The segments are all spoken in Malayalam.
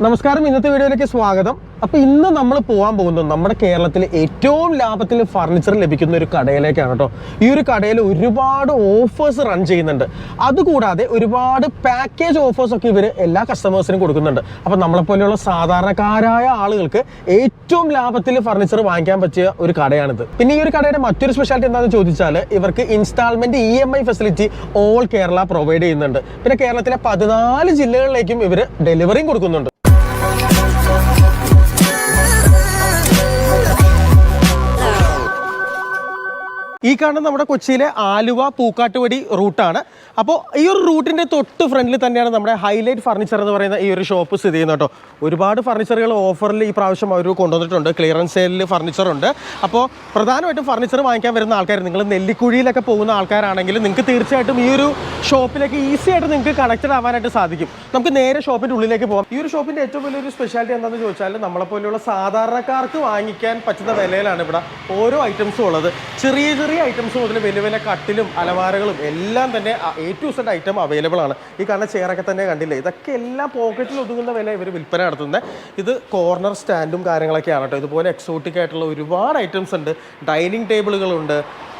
നമസ്കാരം, ഇന്നത്തെ വീഡിയോയിലേക്ക് സ്വാഗതം. അപ്പോൾ ഇന്ന് നമ്മൾ പോകാൻ പോകുന്നത് നമ്മുടെ കേരളത്തിൽ ഏറ്റവും ലാഭത്തിൽ ഫർണിച്ചർ ലഭിക്കുന്ന ഒരു കടയിലേക്കാണ് കേട്ടോ. ഈ ഒരു കടയിൽ ഒരുപാട് ഓഫേഴ്സ് റൺ ചെയ്യുന്നുണ്ട്. അതുകൂടാതെ ഒരുപാട് പാക്കേജ് ഓഫേഴ്സ് ഒക്കെ ഇവർ എല്ലാ കസ്റ്റമേഴ്സിനും കൊടുക്കുന്നുണ്ട്. അപ്പോൾ നമ്മളെപ്പോലെയുള്ള സാധാരണക്കാരായ ആളുകൾക്ക് ഏറ്റവും ലാഭത്തിൽ ഫർണിച്ചർ വാങ്ങിക്കാൻ പറ്റിയ ഒരു കടയാണിത്. പിന്നെ ഈ ഒരു കടയുടെ മറ്റൊരു സ്പെഷ്യാലിറ്റി എന്താണെന്ന് ചോദിച്ചാൽ ഇവർക്ക് instalment EMI facility all Kerala provide ചെയ്യുന്നുണ്ട്. പിന്നെ കേരളത്തിലെ 14 ജില്ലകളിലേക്കും ഇവർ ഡെലിവറിയും കൊടുക്കുന്നുണ്ട്. ഈ കാണുന്ന നമ്മുടെ കൊച്ചിയിലെ ആലുവ പൂക്കാട്ടുപടി റൂട്ടാണ്. അപ്പോൾ ഈ ഒരു റൂട്ടിൻ്റെ തൊട്ട് ഫ്രണ്ടിൽ തന്നെയാണ് നമ്മുടെ ഹൈലൈറ്റ് ഫർണിച്ചർ എന്ന് പറയുന്ന ഈ ഒരു ഷോപ്പ് സ്ഥിതി ചെയ്യുന്നത് കേട്ടോ. ഒരുപാട് ഫർണിച്ചറുകൾ ഓഫറിൽ ഈ പ്രാവശ്യം അവർ കൊണ്ടുവന്നിട്ടുണ്ട്. ക്ലിയറൻസ് സെയിലിൽ ഫർണിച്ചറുണ്ട്. അപ്പോൾ പ്രധാനമായിട്ടും ഫർണിച്ചർ വാങ്ങിക്കാൻ വരുന്ന ആൾക്കാർ, നിങ്ങൾ നെല്ലിക്കുഴിയിലൊക്കെ പോകുന്ന ആൾക്കാരാണെങ്കിൽ നിങ്ങൾക്ക് തീർച്ചയായിട്ടും ഈ ഒരു ഷോപ്പിലേക്ക് ഈസി ആയിട്ട് നിങ്ങൾക്ക് കണക്റ്റഡ് ആവാനായിട്ട് സാധിക്കും. നമുക്ക് നേരെ ഷോപ്പിൻ്റെ ഉള്ളിലേക്ക് പോകാം. ഈ ഒരു ഷോപ്പിൻ്റെ ഏറ്റവും വലിയൊരു സ്പെഷ്യാലിറ്റി എന്താണെന്ന് ചോദിച്ചാൽ നമ്മളെപ്പോലെയുള്ള സാധാരണക്കാർക്ക് വാങ്ങിക്കാൻ പറ്റുന്ന വിലയിലാണ് ഇവിടെ ഓരോ ഐറ്റംസും ഉള്ളത്. ചെറിയ ചെറിയ ഐറ്റംസ് മുതൽ വലിയ വലിയ കട്ടിലും അലമാരകളും എല്ലാം തന്നെ A to Z item available ആണ്. ഈ കാണുന്ന ചെയറൊക്കെ തന്നെ കണ്ടില്ലേ, ഇതൊക്കെ എല്ലാം പോക്കറ്റിൽ ഒതുങ്ങുന്ന വില ഇവർ വിൽപ്പന നടത്തുന്നത്. ഇത് കോർണർ സ്റ്റാൻഡും കാര്യങ്ങളൊക്കെയാണ് കേട്ടോ. ഇതുപോലെ എക്സോട്ടിക് ആയിട്ടുള്ള ഒരുപാട് ഐറ്റംസ് ഉണ്ട്. ഡൈനിങ് ടേബിളുകളുണ്ട്,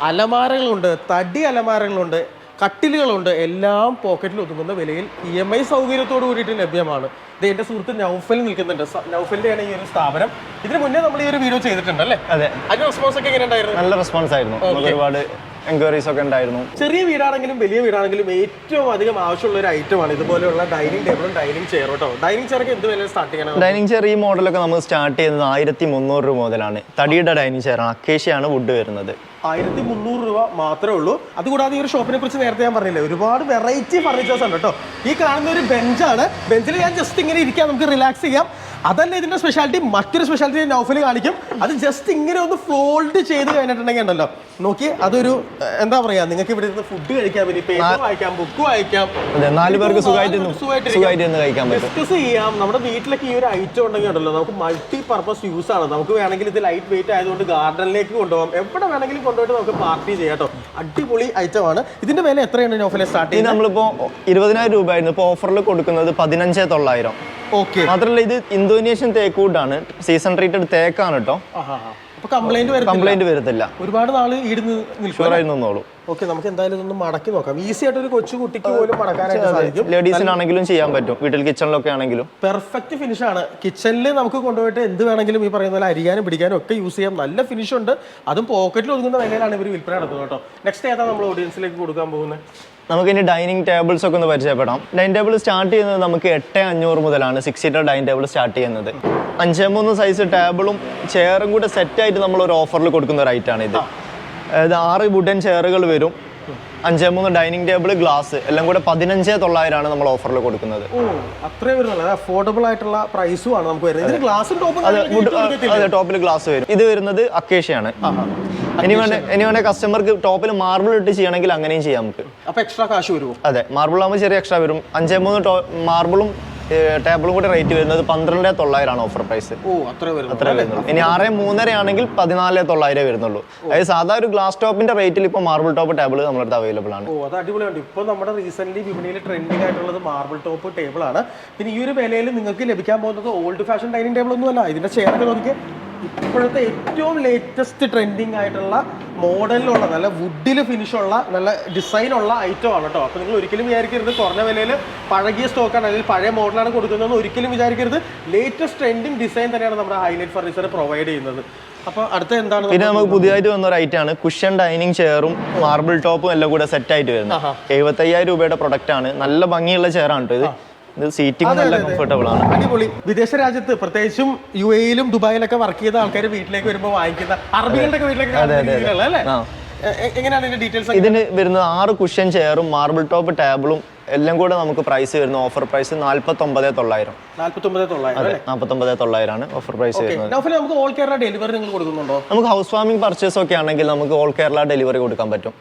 അലമാരകളുണ്ട്, തടി അലമാരകളുണ്ട്, കട്ടിലുകളുണ്ട്. എല്ലാം പോക്കറ്റിൽ ഒതുങ്ങുന്ന വിലയിൽ EMI സൗകര്യത്തോട് കൂടിയിട്ട് ലഭ്യമാണ്. ഇത് എൻ്റെ സുഹൃത്ത് നൗഫൽ നിൽക്കുന്നുണ്ട്. നൗഫലിൻ്റെയാണ് ഈ ഒരു സ്ഥാപനം. ഇതിന് മുന്നേ നമ്മൾ ഈ ഒരു വീഡിയോ ചെയ്തിട്ടുണ്ട് അല്ലേ? അതെ. അതിന്റെ റെസ്പോൺസ് ഒക്കെ എങ്ങനെ ഉണ്ടായിരുന്നു? നല്ല റെസ്പോൺസ് ആയിരുന്നു. ഒരുപാട് എൻക്വയറീസ് ഒക്കെ ഉണ്ടായിരുന്നു. ചെറിയ വീടാണെങ്കിലും വലിയ വീടാണെങ്കിലും ഏറ്റവും അധികം ആവശ്യമുള്ള ഒരു ഐറ്റമാണ് ഇതുപോലെയുള്ള ഡൈനിങ് ടേബിളും ഡൈനിങ് ചെയറും കേട്ടോ. ഡൈനിങ് ചെയറൊക്കെ എന്ത് വില സ്റ്റാർട്ട് ചെയ്യണം? ഡൈനിങ് ചെയർ ഈ മോഡലൊക്കെ നമ്മൾ സ്റ്റാർട്ട് ചെയ്യുന്നത് 1300 രൂപ മുതലാണ്. തടിയുടെ ഡൈനിങ് ചെയറാണ്. അക്കേഷ്യയാണ് വുഡ് വരുന്നത്. 1300 രൂപ മാത്രമേ ഉള്ളൂ. അതുകൂടാതെ ഈ ഒരു ഷോപ്പിനെ കുറിച്ച് നേരത്തെ ഞാൻ പറഞ്ഞില്ലേ, ഒരുപാട് വെറൈറ്റി ഫർണിച്ചേഴ്സ് ഉണ്ട് കേട്ടോ. ഈ കാണുന്ന ഒരു ബെഞ്ചാണ്. ബെഞ്ചിൽ ഞാൻ ജസ്റ്റ് ഇങ്ങനെ ഇരിക്കാം, നമുക്ക് റിലാക്സ് ചെയ്യാം. അതല്ല ഇതിന്റെ സ്പെഷ്യാലിറ്റി. മറ്റൊരു സ്പെഷ്യാലിറ്റി നൗഫൽ കാണിക്കും. അത് ജസ്റ്റ് ഇങ്ങനെ ഒന്ന് ഫോൾഡ് ചെയ്ത് കഴിഞ്ഞിട്ടുണ്ടെങ്കിൽ ഉണ്ടല്ലോ, നോക്കി അതൊരു എന്താ പറയാ, നിങ്ങൾക്ക് ഇവിടെ ഇരുന്ന് ഫുഡ് കഴിക്കാൻ പറ്റും, പേപ്പർ വായിക്കാം, ബുക്ക് വായിക്കാം, 4 പേർക്ക് ഡിസ്കസ് ചെയ്യാം. നമ്മുടെ വീട്ടിലൊക്കെ ഈ ഒരു ഐറ്റം ഉണ്ടെങ്കിൽ ഉണ്ടല്ലോ, നമുക്ക് മൾട്ടി പർപ്പസ് യൂസ് ആണ്. നമുക്ക് വേണമെങ്കിൽ ഇത് ലൈറ്റ് വെയിറ്റ് ആയതുകൊണ്ട് ഗാർഡനിലേക്ക് കൊണ്ടുപോകാം, എവിടെ വേണമെങ്കിലും കൊണ്ടുപോയിട്ട് നമുക്ക് പാർട്ടി ചെയ്യാം കേട്ടോ. അടിപൊളി ഐറ്റം ആണ്. ഇതിന്റെ വില എത്രയാണ് നൗഫലെ സ്റ്റാർട്ട് ചെയ്യുന്നത്? നമ്മളിപ്പോ 20,000 രൂപ ആയിരുന്നു. ഇപ്പൊ ഓഫറിൽ കൊടുക്കുന്നത് 15,900. ഓക്കെ. മാത്രമല്ല ഇത് ഇന്തോനേഷ്യൻ തേക്ക് വുഡാണ്. സീസൺ ട്രീറ്റഡ് തേക്കാണ് കേട്ടോ. കംപ്ലൈന്റ് വരത്തില്ല. ഒരുപാട് നാള് ഈടുന്ന് നിൽക്കുന്നുള്ളൂ. ഓക്കെ, നമുക്ക് എന്തായാലും ഇതൊന്ന് മടക്കി നോക്കാം. ഈസി ആയിട്ട് ഒരു കൊച്ചു കുട്ടിക്ക് പോലും മടക്കാനായിട്ട് സാധിക്കും. ലേഡീസിനാണെങ്കിലും ചെയ്യാൻ പറ്റും. വീട്ടിൽ കിച്ചണിലൊക്കെ ആണെങ്കിലും പെർഫെക്റ്റ് ഫിനിഷ് ആണ്. കിച്ചണിൽ നമുക്ക് കൊണ്ടുപോയിട്ട് എന്ത് വേണമെങ്കിലും ഈ പറയുന്ന പോലെ അരിയാനും പിടിക്കാനും ഒക്കെ യൂസ് ചെയ്യാം. നല്ല ഫിനിഷ് ഉണ്ട്. അതും പോക്കറ്റിൽ ഒതുങ്ങുന്ന വിലയിലാണ് ഇവർ വിൽപ്പന നടത്തുന്നത് കേട്ടോ. നെക്സ്റ്റ് ഏതാ നമ്മൾ ഓഡിയൻസിലേക്ക് കൊടുക്കാൻ പോകുന്നത്? നമുക്ക് ഇനി ഡൈനിങ് ടേബിൾസ് ഒക്കെ ഒന്ന് പരിചയപ്പെടാം. ഡൈനിങ് ടേബിൾ സ്റ്റാർട്ട് ചെയ്യുന്നത് നമുക്ക് 8,500 മുതലാണ് 6 സീറ്റർ ഡൈനിങ് ടേബിൾ സ്റ്റാർട്ട് ചെയ്യുന്നത്. 5.3 സൈസ് ടേബിളും ചെയറും കൂടെ സെറ്റായിട്ട് നമ്മൾ ഒരു ഓഫറിൽ കൊടുക്കുന്ന ഒരു ഐറ്റാണ് ഇത്. അതായത് 6 വുഡൻ ചെയറുകൾ വരും, 5.3 ഡൈനിങ് ടേബിൾ, ഗ്ലാസ് എല്ലാം കൂടെ 15,900 നമ്മൾ ഓഫറിൽ കൊടുക്കുന്നത്. അഫോർഡബിൾ ആയിട്ടുള്ള പ്രൈസും ആണ് നമുക്ക് വരുന്നത്. അതെ, ടോപ്പിൽ ഗ്ലാസ് വരും. ഇത് വരുന്നത് അക്കേഷ്യയാണ്. ഇനി വേണേ കസ്റ്റമർക്ക് ടോപ്പിൽ മാർബിൾ ഇട്ട് ചെയ്യണമെങ്കിൽ അങ്ങനെയും ചെയ്യാം നമുക്ക്. അപ്പൊ എക്സ്ട്രാ കാശ് വരും? അതെ, മാർബിൾ ആകുമ്പോൾ ചെറിയ എക്സ്ട്രാ വരും. 5.3 മാർബിളും ടേബിളും കൂടെ റേറ്റ് വരുന്നത് 12,900 ഓഫർ പ്രൈസ്. അത്ര വരുന്നുള്ളൂ. ഇനി 6.3 ആണെങ്കിൽ 14,900 വരുന്നുള്ളൂ. അതായത് സാധാരണ ഒരു ഗ്ലാസ് ടോപ്പിന്റെ റേറ്റിൽ ഇപ്പോൾ മാർബിൾ ടോപ്പ് ടേബിൾ നമ്മുടെ അടുത്ത് അവൈലബിൾ ആണ്. അത് അടിപൊളിയാണ്. ഇപ്പോൾ നമ്മുടെ റീസെന്റ് വിപണിയിൽ ട്രെൻഡിങ് ആയിട്ടുള്ളത് മാർബിൾ ടോപ്പ് ടേബിൾ ആണ്. പിന്നെ ഈ ഒരു വിലയിൽ നിങ്ങൾക്ക് ലഭിക്കാൻ പോകുന്നത് ഓൾഡ് ഫാഷൻ ഡൈനിങ് ടേബിൾ ഒന്നും അല്ല. ഇതിന്റെ ചെയറൊക്കെ നോക്കി, ഇപ്പോഴത്തെ ഏറ്റവും ലേറ്റസ്റ്റ് ട്രെൻഡിങ് ആയിട്ടുള്ള മോഡലിലുള്ള നല്ല വുഡിൽ ഫിനിഷുള്ള നല്ല ഡിസൈനുള്ള ഐറ്റം ആണ് കേട്ടോ. അപ്പോൾ നിങ്ങൾ ഒരിക്കലും വിചാരിക്കരുത് കുറഞ്ഞ വിലയിൽ പഴകിയ സ്റ്റോക്കാണ് അല്ലെങ്കിൽ പഴയ മോഡലാണ് കൊടുക്കുന്നതെന്ന് ഒരിക്കലും വിചാരിക്കരുത്. ലേറ്റസ്റ്റ് ട്രെൻഡിങ് ഡിസൈൻ തന്നെയാണ് നമ്മുടെ ഹൈലൈറ്റ് ഫർണിച്ചർ പ്രൊവൈഡ് ചെയ്യുന്നത്. അപ്പോൾ അടുത്ത എന്താണ്? പിന്നെ നമുക്ക് പുതിയതായിട്ട് വന്ന ഒരു ഐറ്റം ആണ് കുഷൻ ഡൈനിങ് ചെയറും മാർബിൾ ടോപ്പും എല്ലാം കൂടെ സെറ്റ് ആയിട്ട് വരുന്നത്. 75,000 രൂപയുടെ പ്രൊഡക്റ്റ് ആണ്. നല്ല ഭംഗിയുള്ള ചെയറാണ് കേട്ടോ ഇത്. സീറ്റിംഗ് നല്ല കംഫർട്ടബിൾ ആണ്. അടിപൊളി. വിദേശ രാജ്യത്ത് പ്രത്യേകിച്ചും UAE-ലും ദുബായിലൊക്കെ വർക്ക് ചെയ്ത ആൾക്കാർ വീട്ടിലേക്ക് വരുമ്പോൾ വാങ്ങിക്കുന്ന അറബികളുടെ വീട്ടിലേക്ക് എങ്ങനെയാണ് ഇതിന്റെ ഡീറ്റെയിൽസ്? ഇതിന് വരുന്നത് 6 കുഷൻ ചെയറും മാർബിൾ ടോപ്പ് ടേബിളും എല്ലാം കൂടെ നമുക്ക് പ്രൈസ് വരുന്ന ഓഫർ പ്രൈസ് 49,900. 49,900 ഓഫർ പ്രൈസ് വരുന്നത്. നമുക്ക് ഓൾ കേരള ഡെലിവറി നിങ്ങൾ കൊടുക്കുന്നുണ്ടോ? നമുക്ക് ഹൗസ് വാമിംഗ് പർച്ചേസ് ഒക്കെ ആണെങ്കിൽ നമുക്ക് ഓൾ കേരള ഡെലിവറി കൊടുക്കാൻ പറ്റും.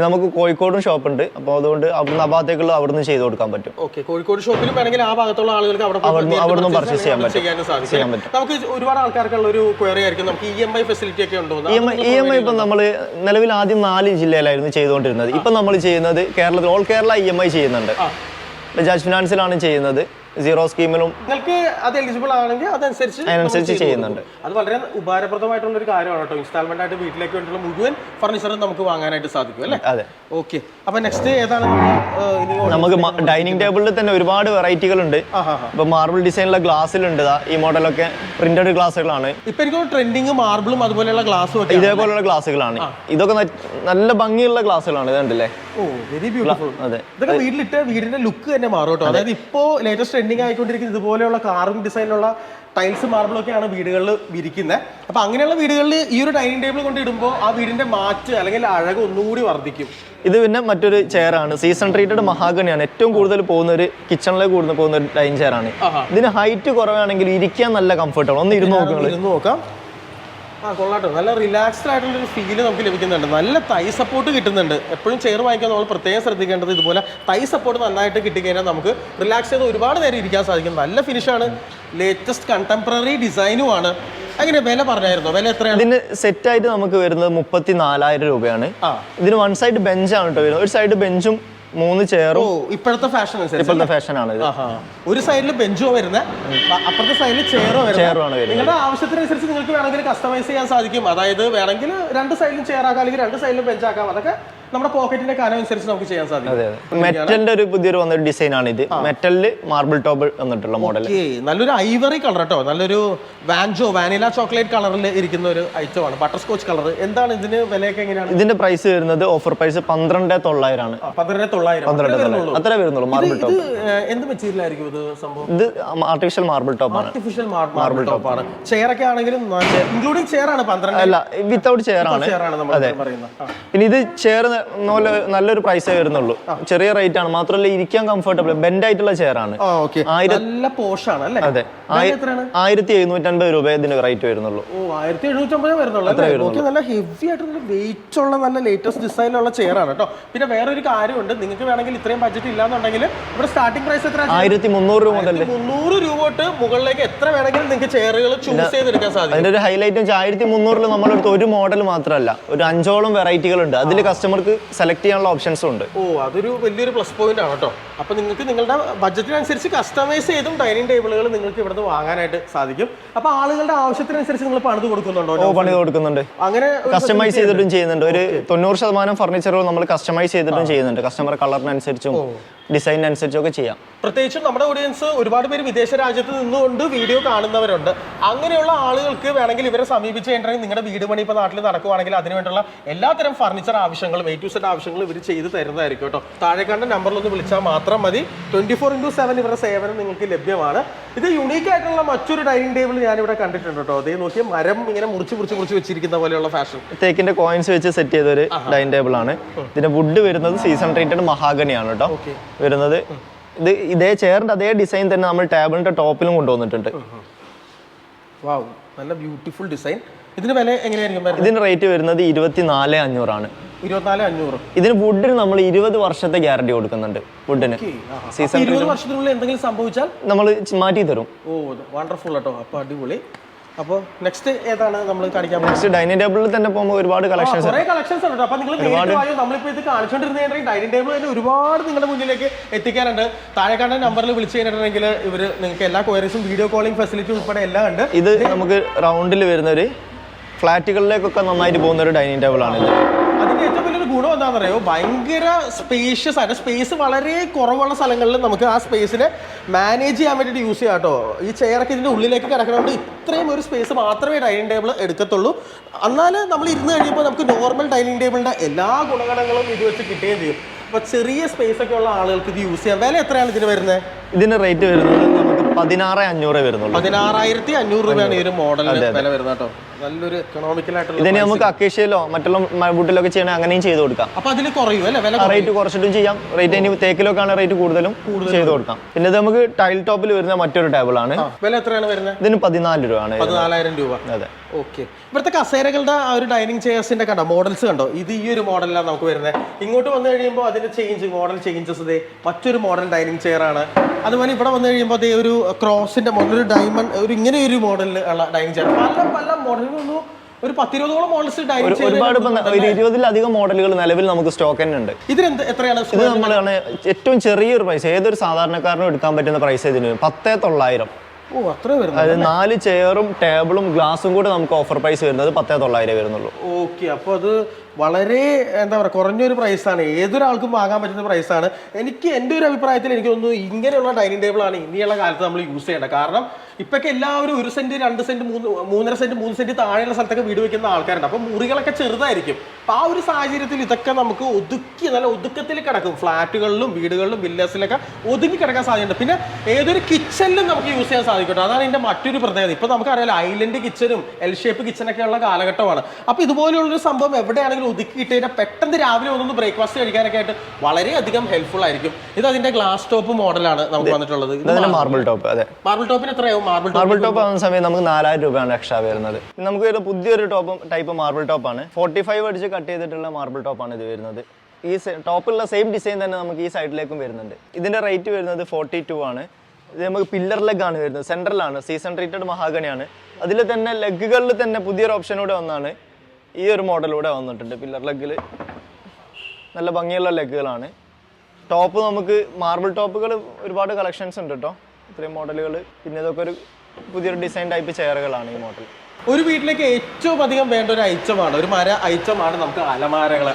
നമുക്ക് കോഴിക്കോടും ഷോപ്പ് ഉണ്ട്. അപ്പോൾ അതുകൊണ്ട് അവിടുന്ന് ഭാഗത്തേക്കുള്ള അവിടുന്ന് ചെയ്ത് കൊടുക്കാൻ പറ്റും. കോഴിക്കോട് ഷോപ്പിലും വേണമെങ്കിൽ ആ ഭാഗത്തുള്ള ആളുകൾക്ക് അവിടുന്ന് പർച്ചേസ് ചെയ്യാൻ പറ്റും. നമുക്ക് ഒരുപാട് ആൾക്കാർക്കുള്ള ഒരു ക്വയറി ആയിരിക്കും, നമുക്ക് EMI ഫെസിലിറ്റി ഒക്കെ ഉണ്ടോ? EMI ഇപ്പം നമ്മൾ നിലവിൽ ആദ്യം 4 ജില്ലയിലായിരുന്നു ചെയ്തുകൊണ്ടിരുന്നത്. ഇപ്പം നമ്മൾ ചെയ്യുന്നത് കേരളത്തിൽ ഓൾ കേരള EMI ചെയ്യുന്നുണ്ട്. ബജാജ് ഫിനാൻസിലാണ് ചെയ്യുന്നത്. സീറോ സ്കീമിലും നിങ്ങൾക്ക് അത് എലിജിബിൾ ആണെങ്കിൽ അതിനനുസരിച്ച് ചെയ്യുന്നുണ്ട്. അത് വളരെ ഉപകാരപ്രദമായിട്ടുള്ള ഒരു കാര്യമാണ് കേട്ടോ. ഇൻസ്റ്റാൾമെന്റ് ആയിട്ട് വീട്ടിലേക്ക് വേണ്ടിയുള്ള മുഴുവൻ ഫർണിച്ചറും നമുക്ക് വാങ്ങാനായിട്ട് സാധിക്കും അല്ലേ? അതെ. ഓക്കെ, അപ്പൊ നെക്സ്റ്റ് ഏതാണ് നമുക്ക് ഡൈനിങ് ടേബിളിൽ തന്നെ ഒരുപാട് വെറൈറ്റികൾ ഉണ്ട്. ഇപ്പൊ മാർബിൾ ഡിസൈനുള്ള ഗ്ലാസ്സിലുണ്ട്. ഈ മോഡലൊക്കെ പ്രിന്റഡ് ഗ്ലാസ്സുകളാണ്. ഇപ്പൊ എനിക്ക് ട്രെൻഡിങ് മാർബിളും അതുപോലെയുള്ള ഗ്ലാസും ഒക്കെ ഇതേപോലുള്ള ഗ്ലാസ്സുകളാണ്. ഇതൊക്കെ നല്ല ഭംഗിയുള്ള ഗ്ലാസ്സുകളാണ്. ഇതുണ്ടല്ലേ? ഓ, വെരി ബ്യൂട്ടിഫുൾ. അതെ, ഇതൊക്കെ വീട്ടിലിട്ട് വീടിന്റെ ലുക്ക് തന്നെ മാറും കേട്ടോ. അതായത് ഇപ്പോ ലേറ്റസ്റ്റ് ട്രെൻഡിങ് ആയിക്കൊണ്ടിരിക്കുന്ന ഇതുപോലെയുള്ള കാർവിംഗ് ഡിസൈനിലുള്ള ടൈൽസ് മാർബിളൊക്കെയാണ് വീടുകളിൽ വിരിക്കുന്നത്. അപ്പൊ അങ്ങനെയുള്ള വീടുകളിൽ ഈ ഒരു ഡൈനിങ് ടേബിൾ കൊണ്ട് ഇടുമ്പോൾ ആ വീടിന്റെ മാറ്റ് അല്ലെങ്കിൽ അഴക് ഒന്നുകൂടി വർദ്ധിക്കും. ഇത് പിന്നെ മറ്റൊരു ചെയറാണ്. Season treated മഹാഗണിയാണ്. ഏറ്റവും കൂടുതൽ പോകുന്ന ഒരു കിച്ചണിലേക്ക് പോകുന്ന ഒരു ഡൈനിങ് ചെയറാണ്. ഇതിന് ഹൈറ്റ് കുറവാണെങ്കിൽ ഇരിക്കാൻ നല്ല കംഫർട്ടബിൾ. ഒന്ന് ഇരുന്ന് നോക്കാം. കൊള്ളാട്ടോ, നല്ല റിലാക്സ്ഡ് ആയിട്ടുള്ള ഒരു ഫീല് നമുക്ക് ലഭിക്കുന്നുണ്ട്. നല്ല തൈ സപ്പോർട്ട് കിട്ടുന്നുണ്ട്. എപ്പോഴും ചെയർ വാങ്ങിക്കാൻ നമ്മൾ പ്രത്യേകം ശ്രദ്ധിക്കേണ്ടത് ഇതുപോലെ തൈ സപ്പോർട്ട് നന്നായിട്ട് കിട്ടിക്കഴിഞ്ഞാൽ നമുക്ക് റിലാക്സ് ചെയ്ത് ഒരുപാട് നേരം ഇരിക്കാൻ സാധിക്കും. നല്ല ഫിനിഷാണ്, ലേറ്റസ്റ്റ് കണ്ടംപററി ഡിസൈനുമാണ്. അങ്ങനെ വില പറഞ്ഞായിരുന്നോ? വില എത്രയാണ്? ഇതിന് സെറ്റ് ആയിട്ട് നമുക്ക് വരുന്നത് 34,000 രൂപയാണ്. ഇതിന് വൺ സൈഡ് ബെഞ്ചാണ് കേട്ടോ വരുന്നത്. ഒരു സൈഡ് ബെഞ്ചും 3 ചെയറും. ഇപ്പോഴത്തെ ഫാഷനാണ്. ഒരു സൈഡിൽ ബെഞ്ചോ വരുന്നത്, അപ്പുറത്തെ സൈഡിൽ ചെയറോ വരുന്നത്. നിങ്ങളുടെ ആവശ്യത്തിനനുസരിച്ച് നിങ്ങൾക്ക് വേണമെങ്കിൽ കസ്റ്റമൈസ് ചെയ്യാൻ സാധിക്കും. അതായത് വേണമെങ്കിൽ 2 സൈഡിലും ചെയർ ആക്കാം, അല്ലെങ്കിൽ 2 സൈഡിലും ബെഞ്ച് ആക്കാം. അതൊക്കെ നമ്മുടെ പോക്കറ്റിന്റെ കാലം അനുസരിച്ച് നമുക്ക് ചെയ്യാൻ സാധിക്കും. മെറ്റലിന്റെ ഒരു പുതിയൊരു വന്നൊരു ഡിസൈൻ ആണ് ഇത്. മെറ്റലില് മാർബിൾ ടോപ്പ് വന്നിട്ടുള്ള മോഡൽ. നല്ലൊരു ഐവറി കളർ കേട്ടോ. നല്ലൊരു വാനില ചോക്ലേറ്റ് കളറിൽ ഇരിക്കുന്ന ഒരു ഐറ്റമാണ്. Butter scotch colour. എന്താണ് ഇതിന് വിലയൊക്കെ എങ്ങനെയാണ്? ഇതിന്റെ പ്രൈസ് വരുന്നത് ഓഫർ പ്രൈസ് 12,900 ആണ്. 12,900 അത്രേ വരുന്നുള്ളൂ. Marble top. എന്ത് മെറ്റീരിയൽ ആയിരിക്കും ഇത് സംഭവം? ഇത് ആർട്ടിഫിഷ്യൽ മാർബിൾ ടോപ്പ് ആണ്. ആർട്ടിഫിഷ്യൽ മാർബിൾ ടോപ്പ് ആണ്. ചെയർ ഒക്കെ ആണെങ്കിലും ഇൻക്ലൂഡിംഗ് ചെയർ ആണ് 12. അല്ല, വിത്തൗട്ട് ചെയർ ആണ്. അതെ. പിന്നെ ഇത് ചെയർ നല്ലൊരു പ്രൈസേ വരുന്നുള്ളൂ. ചെറിയ റേറ്റ് ആണ്. മാത്രമല്ല ഇരിക്കാൻ കംഫർട്ടബിൾ ബെൻഡ് ആയിട്ടുള്ള ചെയർ ആണ്. അതെ, 1,750 രൂപ ഇതിന് റേറ്റ് വരുന്നുള്ളൂ. 1,750 വരുന്നുള്ളൂ. നല്ല ഹെവി ആയിട്ടുള്ള വെയിറ്റ് ഉള്ള നല്ല ലേറ്റസ്റ്റ് ഡിസൈനിലുള്ള ചെയർ ആണ് കേട്ടോ. പിന്നെ വേറൊരു കാര്യമുണ്ട്, നിങ്ങൾക്ക് വേണമെങ്കിൽ ഇത്രയും ബഡ്ജറ്റ് ഇല്ലാന്നുണ്ടെങ്കിൽ ഇവിടെ സ്റ്റാർട്ടിംഗ് പ്രൈസ് എത്ര? 1,300 രൂപ മുതൽ 300 രൂപ തൊട്ട് മുകളിലേക്ക് എത്ര വേണമെങ്കിലും നിങ്ങൾക്ക് ചെയറുകൾ ചൂസ് ചെയ്തെടുക്കാൻ സാധിക്കും. അതിന്റെ ഒരു ഹൈലൈറ്റ് 1,300 നമ്മളെടുത്ത് ഒരു മോഡൽ മാത്രമല്ല, ഒരു 5ഓളം വെറൈറ്റികളുണ്ട്. അതിൽ കസ്റ്റമർക്ക് സെലക്ട് ചെയ്യാനുള്ള ഓപ്ഷൻസും ഉണ്ട്. അതൊരു വലിയൊരു പ്ലസ് പോയിന്റ് ആണ് കേട്ടോ. അപ്പൊ നിങ്ങൾക്ക് നിങ്ങളുടെ ബഡ്ജറ്റിനനുസരിച്ച് കസ്റ്റമൈസ് ചെയ്തും ഡൈനിങ് ടേബിളുകൾ നിങ്ങൾക്ക് ഇവിടുന്ന് വാങ്ങാനായിട്ട് സാധിക്കും. അപ്പൊ ആളുകളുടെ ആവശ്യത്തിനനുസരിച്ച് നിങ്ങൾ പണിത് കൊടുക്കുന്നുണ്ടോ? പണിത് കൊടുക്കുന്നുണ്ട്. അങ്ങനെ കസ്റ്റമൈസ് ചെയ്തിട്ടും ചെയ്യുന്നുണ്ട്. ഒരു 90% ഫർണിച്ചറുകൾ നമ്മൾ കസ്റ്റമൈസ് ചെയ്തിട്ടും ചെയ്യുന്നുണ്ട്. കസ്റ്റമർ കളറിനനുസരിച്ചും ഡിസൈനിനനുസരിച്ചും ഒക്കെ ചെയ്യാം. പ്രത്യേകിച്ചും നമ്മുടെ ഓഡിയൻസ് ഒരുപാട് പേര് വിദേശ രാജ്യത്ത് നിന്നുകൊണ്ട് വീഡിയോ കാണുന്നവരുണ്ട്. അങ്ങനെയുള്ള ആളുകൾക്ക് വേണമെങ്കിൽ ഇവരെ സമീപിച്ച് കഴിഞ്ഞിട്ടുണ്ടെങ്കിൽ നിങ്ങളുടെ വീട് പണി ഇപ്പോൾ നാട്ടിൽ നടക്കുവാണെങ്കിൽ അതിനുവേണ്ടിയുള്ള എല്ലാത്തരം ഫർണിച്ചർ ആവശ്യങ്ങളും A to Z ആവശ്യങ്ങളും ഇവർ ചെയ്ത് തരുന്നതായിരിക്കും കേട്ടോ. താഴെ കണ്ട നമ്പറിലൊന്ന് വിളിച്ചാൽ മാത്രം മതി. 24/7 ഇവരുടെ സേവനം നിങ്ങൾക്ക് ലഭ്യമാണ്. ഇത് യുണീക്ക് ആയിട്ടുള്ള മറ്റൊരു ഡൈനിങ് ടേബിൾ ഞാനിവിടെ കണ്ടിട്ടുണ്ട് കേട്ടോ. അതേ നോക്കിയാൽ മരം ഇങ്ങനെ മുറിച്ച് വെച്ചിരിക്കുന്ന പോലെയുള്ള ഫാഷൻ. തേക്കിന്റെ കോയിൻസ് വെച്ച് സെറ്റ് ചെയ്ത ഒരു ഡൈനിങ് ടേബിൾ ആണ്. ഇതിന്റെ വുഡ് വരുന്നത് സീസൺ ട്രീറ്റഡ് മഹാഗണിയാണ് കേട്ടോ വരുന്നത്. ഇതേ ചെയറിന്റെ അതേ ഡിസൈൻ തന്നെ നമ്മൾ ടേബിളിന്റെ ടോപ്പിലും കൊണ്ടുവന്നിട്ടുണ്ട്. വാവ്, നല്ല ബ്യൂട്ടിഫുൾ ഡിസൈൻ. ഇതിന് വില എങ്ങനെയായിരിക്കും? ഇതിന് റേറ്റ് വരുന്നത് 24,500 ആണ്. 24,500. ഇതിന് വുഡിന് നമ്മൾ 20 വർഷത്തെ ഗ്യാരണ്ടി കൊടുക്കുന്നുണ്ട്. വുഡിന് സീസൺ 20 വർഷത്തിനുള്ളിൽ എന്തെങ്കിലും സംഭവിച്ചാൽ നമ്മൾ മാറ്റി തരും. വണ്ടർഫുൾ കേട്ടോ. അപ്പോൾ അടിപൊളി. അപ്പോൾ നെക്സ്റ്റ് ഏതാണ് നമ്മൾ കാണിക്കാൻ? നെക്സ്റ്റ് ഡൈനിങ് ടേബിളിൽ തന്നെ പോകുമ്പോൾ ഒരുപാട് കളക്ഷൻസ് ഉണ്ട്. അപ്പോൾ നിങ്ങൾ നമ്മളിപ്പോൾ ഇത് കാണിച്ചുകൊണ്ടിരുന്നെങ്കിൽ ഡൈനിങ് ടേബിൾ തന്നെ ഒരുപാട് നിങ്ങളുടെ മുന്നിലേക്ക് എത്തിക്കാനുണ്ട്. താഴെ കാണുന്ന നമ്പറിൽ വിളിച്ചു കഴിഞ്ഞിട്ടുണ്ടെങ്കിൽ ഇവർ നിങ്ങൾക്ക് എല്ലാ ക്വയറീസും വീഡിയോ കോളിംഗ് ഫെസിലിറ്റി ഉൾപ്പെടെ എല്ലാം ഉണ്ട്. ഇത് നമുക്ക് റൗണ്ടിൽ വരുന്ന ഒരു ഫ്ലാറ്റുകളിലേക്കൊക്കെ നന്നായിട്ട് പോകുന്ന ഒരു ഡൈനിങ് ടേബിൾ ആണ് ഇത്. അതിന്റെ ഏറ്റവും വലിയൊരു ഗുണം എന്താണെന്ന് അറിയോ? ഭയങ്കര സ്പേഷ്യസ് ആയിട്ട്, സ്പേസ് വളരെ കുറവുള്ള സ്ഥലങ്ങളിൽ നമുക്ക് ആ സ്പേസിനെ മാനേജ് ചെയ്യാൻ വേണ്ടിയിട്ട് യൂസ് ചെയ്യാം കേട്ടോ. ഈ ചെയറൊക്കെ ഇതിന്റെ ഉള്ളിലേക്ക് കിടക്കണോണ്ട് ഇത്രയും ഒരു സ്പേസ് മാത്രമേ ഡൈനിങ് ടേബിൾ എടുക്കത്തുള്ളൂ. എന്നാൽ നമ്മൾ ഇരുന്ന് കഴിയുമ്പോൾ നമുക്ക് നോർമൽ ഡൈനിങ് ടേബിളിന്റെ എല്ലാ ഗുണഗണങ്ങളും ഇത് വെച്ച് കിട്ടുകയും ചെയ്യും. അപ്പോൾ ചെറിയ സ്പേസ് ഒക്കെ ഉള്ള ആളുകൾക്ക് ഇത് യൂസ് ചെയ്യാം. വില എത്രയാണ് ഇതിന് വരുന്നത്? ഇതിന്റെ റേറ്റ് വരുന്നത് നമുക്ക് 16,500 വരുന്നുള്ളൂ. 16,500 രൂപയാണ് ഈ ഒരു മോഡലിന് വില വരുന്നത് കേട്ടോ. നല്ലൊരു എക്കണോമിക്കൽ ആയിട്ടുള്ള. ഇതിന് നമുക്ക് അക്കേഷ്യയിലോ മറ്റുള്ള വുഡിലൊക്കെ ചെയ്യണേ അങ്ങനെയും ചെയ്ത് കൊടുക്കാം. അപ്പൊ അതിൽ കുറയും അല്ലേ വില? റേറ്റ് കുറച്ചിട്ടും ചെയ്യാം. റേറ്റ് ഇനി തേക്കിലൊക്കെ ആണ് റേറ്റ് കൂടുതലും ചെയ്ത് കൊടുക്കാം. പിന്നെ ഇത് നമുക്ക് ടൈൽ ടോപ്പിൽ വരുന്ന മറ്റൊരു ടേബിൾ ആണ്. വില എത്രയാണ് വരുന്നത്? ഇതിന് 14 രൂപയാണ്. 14,000 രൂപ. അതെ. ഓക്കെ. ഇവിടുത്തെ കസേരകളുടെ ആ ഒരു ഡൈനിങ് ചെയർസിന്റെ കണ്ടോ മോഡൽസ് കണ്ടോ? ഇത് ഈ ഒരു മോഡലാണ് നമുക്ക് വരുന്നത്. ഇങ്ങോട്ട് വന്നു കഴിയുമ്പോൾ അതിന്റെ മോഡൽ ചേഞ്ചസ് മറ്റൊരു മോഡൽ ഡൈനിങ് ചെയർ ആണ്. അതുപോലെ ഇവിടെ വന്നു കഴിയുമ്പോൾ അതേ ഒരു ക്രോസിന്റെ മോഡൽ, ഒരു ഡയമണ്ട്, ഒരു ഇങ്ങനെ ഒരു മോഡലിൽ ഉള്ള ഡൈനിങ് ചെയർ. പല മോഡലിൽ ഒരു 10-20ഓളം മോഡൽസ് ഡൈനിങ് ഒരുപാട് ഇപ്പം ഒരു 20-ലധികം മോഡലുകൾ നിലവിൽ നമുക്ക് സ്റ്റോക്ക് തന്നെ ഉണ്ട്. ഇതിന് എത്രയാണ്? ഇത് നമ്മളാണ് ഏറ്റവും ചെറിയൊരു പ്രൈസ്, ഏതൊരു സാധാരണക്കാരനും എടുക്കാൻ പറ്റുന്ന പ്രൈസ് ഇതിന് 10,900. ഓ, അത്രേ വരുന്നത്. അതായത് 4 ചെയറും ടേബിളും ഗ്ലാസും കൂടെ നമുക്ക് ഓഫർ പ്രൈസ് വരുന്നത് 10,900 വരുന്നുള്ളൂ. ഓക്കെ, അപ്പോൾ അത് വളരെ എന്താ പറയുക കുറഞ്ഞൊരു പ്രൈസാണ്, ഏതൊരാൾക്കും വാങ്ങാൻ പറ്റുന്ന പ്രൈസാണ്. എൻ്റെ ഒരു അഭിപ്രായത്തിൽ എനിക്ക് തോന്നുന്നു ഇങ്ങനെയുള്ള ഡൈനിങ് ടേബിൾ ആണ് ഇനിയുള്ള കാലത്ത് നമ്മൾ യൂസ് ചെയ്യേണ്ടത്. കാരണം ഇപ്പൊക്കെ എല്ലാവരും 1 സെന്റ് 2 സെന്റ് 3.5 സെന്റ് 3 സെന്റ് താഴെയുള്ള സ്ഥലത്തൊക്കെ വീട് വെക്കുന്ന ആൾക്കാരുണ്ട്. അപ്പം മുറികളൊക്കെ ചെറുതായിരിക്കും. അപ്പോൾ ആ ഒരു സാഹചര്യത്തിൽ ഇതൊക്കെ നമുക്ക് നല്ല ഒതുക്കത്തിൽ കിടക്കും. ഫ്ലാറ്റുകളിലും വീടുകളിലും വില്ലേഴ്സിലൊക്കെ ഒതുങ്ങി കിടക്കാൻ സാധ്യതയുണ്ട്. പിന്നെ ഏതൊരു കിച്ചണിലും നമുക്ക് യൂസ് ചെയ്യാൻ സാധിക്കട്ടെ. അതാണ് ഇതിന്റെ മറ്റൊരു പ്രത്യേകത. ഇപ്പൊ നമുക്കറിയാലോ ഐലൻഡ് കിച്ചനും എൽ ഷേപ്പ് കിച്ചനൊക്കെ ഉള്ള കാലഘട്ടമാണ്. അപ്പോൾ ഇതുപോലെയുള്ളൊരു സംഭവം എവിടെയാണെങ്കിലും ഒതുക്കിയിട്ട് കഴിഞ്ഞാൽ പെട്ടെന്ന് രാവിലെ ഒന്നൊന്ന് ബ്രേക്ക്ഫാസ്റ്റ് കഴിക്കാനൊക്കെ ആയിട്ട് വളരെയധികം ഹെൽപ്ഫുൾ ആയിരിക്കും. ഇത് അതിന്റെ ഗ്ലാസ് ടോപ്പ് മോഡലാണ് നമുക്ക് വന്നിട്ടുള്ളത്. Marble top. അതെ, മാർബിൾ ടോപ്പിന് എത്രയാവും? മാർബിൾ ടോപ്പ് ആവുന്ന സമയത്ത് നമുക്ക് 4000 രൂപയാണ് എക്സ്ട്രാ വരുന്നത്. നമുക്ക് പുതിയൊരു ടൈപ്പ് മാർബിൾ ടോപ്പാണ്. 45 അടിച്ച് കട്ട് ചെയ്തിട്ടുള്ള മാർബിൾ ടോപ്പാണ് ഇത് വരുന്നത്. ഈ ടോപ്പിലുള്ള സെയിം ഡിസൈൻ തന്നെ നമുക്ക് ഈ സൈഡിലേക്കും വരുന്നുണ്ട്. ഇതിന്റെ റേറ്റ് വരുന്നത് 42 ആണ്. ഇത് നമുക്ക് പില്ലർ ലെഗ് ആണ് വരുന്നത്, സെൻട്രലാണ്, സീസൺ ട്രീറ്റഡ് മഹാഗണിയാണ്. അതിൽ തന്നെ ലെഗുകളിൽ തന്നെ പുതിയൊരു ഓപ്ഷനൂടെ ഒന്നാണ് ഈ ഒരു മോഡലൂടെ വന്നിട്ടുണ്ട്. പില്ലർ ലെഗിൽ നല്ല ഭംഗിയുള്ള ലെഗുകളാണ്. ടോപ്പ് നമുക്ക് മാർബിൾ ടോപ്പുകൾ ഒരുപാട് കളക്ഷൻസ് ഉണ്ട് കേട്ടോ, ഇത്രയും മോഡലുകൾ. പിന്നെ ഇതൊക്കെ ഒരു പുതിയൊരു ഡിസൈൻ ടൈപ്പ് ചെയറുകളാണ് ഈ മോഡൽ. ഒരു വീട്ടിലേക്ക് ഏറ്റവും അധികം വേണ്ട ഒരു ഐറ്റമാണ്, ഒരു മര ഐറ്റമാണ് നമുക്ക് അലമാരകൾ.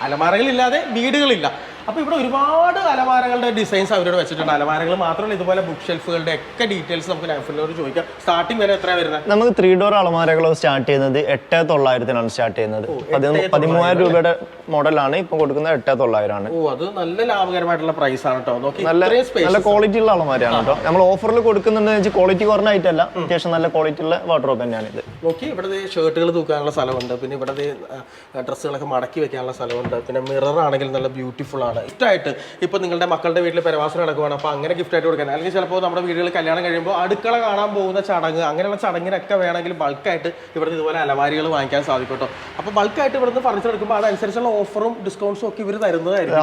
അലമാരകളില്ലാതെ വീടുകളില്ല. അപ്പോൾ ഇവിടെ ഒരുപാട് അലമാരകളുടെ ഡിസൈൻസ് അവരോട് വെച്ചിട്ടുണ്ട്. അലമാരകൾ മാത്രമല്ല, ഇതുപോലെ ബുക്ക് ഷെൽഫുകളുടെ ഒക്കെ ഡീറ്റെയിൽസ് നമുക്ക് നൈഫിനോട് ചോദിക്കാം. സ്റ്റാർട്ടിംഗ് വില എത്രയാണ് വരുന്നത്? നമുക്ക് 3 ഡോർ അലമാരകൾ സ്റ്റാർട്ട് ചെയ്യുന്നത് 8,900 സ്റ്റാർട്ട് ചെയ്യുന്നത്. 13,000 രൂപയുടെ മോഡലാണ് ഇപ്പൊ കൊടുക്കുന്നത്. 8,900 ആണ്. ഓ, അത് നല്ല ലാഭകരമായിട്ടുള്ള പ്രൈസ് ആണ് കേട്ടോ. നോക്കി നല്ല ക്വാളിറ്റി ഉള്ള അലമാരയാണ് കേട്ടോ. നമ്മൾ ഓഫറിൽ കൊടുക്കുന്നുണ്ടെന്ന് വെച്ചാൽ ക്വാളിറ്റി കുറഞ്ഞായിട്ടല്ല, അത്യാവശ്യം നല്ല ക്വാളിറ്റി ഉള്ള വാർഡ്രോബ് തന്നെയാണ് ഇത്. നോക്കി, ഇവിടെ ഷർട്ടുകൾ തൂക്കാനുള്ള സ്ഥലമുണ്ട്. പിന്നെ ഇവിടെ ഡ്രസ്സുകളൊക്കെ മടക്കി വെക്കാനുള്ള സ്ഥലമുണ്ട്. പിന്നെ മിറർ ആണെങ്കിൽ നല്ല ബ്യൂട്ടിഫുൾ ആണ്. ഗിഫ്റ്റായിട്ട് ഇപ്പോൾ നിങ്ങളുടെ മക്കളുടെ വീട്ടിൽ പെരവാസം നടക്കുവാണ്, അപ്പോൾ അങ്ങനെ ഗിഫ്റ്റായിട്ട് കൊടുക്കാൻ, അല്ലെങ്കിൽ ചിലപ്പോൾ നമ്മുടെ വീടുകളിൽ കല്യാണം കഴിയുമ്പോൾ അടുക്കള കാണാൻ പോകുന്ന ചടങ്ങ്, അങ്ങനെയുള്ള ചടങ്ങിനൊക്കെ വേണമെങ്കിൽ ബൾക്കായിട്ട് ഇവിടുന്ന് ഇതുപോലെ അലമാരികൾ വാങ്ങിക്കാൻ സാധിക്കും കേട്ടോ. അപ്പോൾ ബൾക്കായിട്ട് ഇവിടുന്ന് ഫർണിച്ചർ എടുക്കുമ്പോൾ അതനുസരിച്ചുള്ള ഓഫറും ഡിസ്കൗണ്ട്സും ഒക്കെ ഇവർ തരുന്നതായിരിക്കും.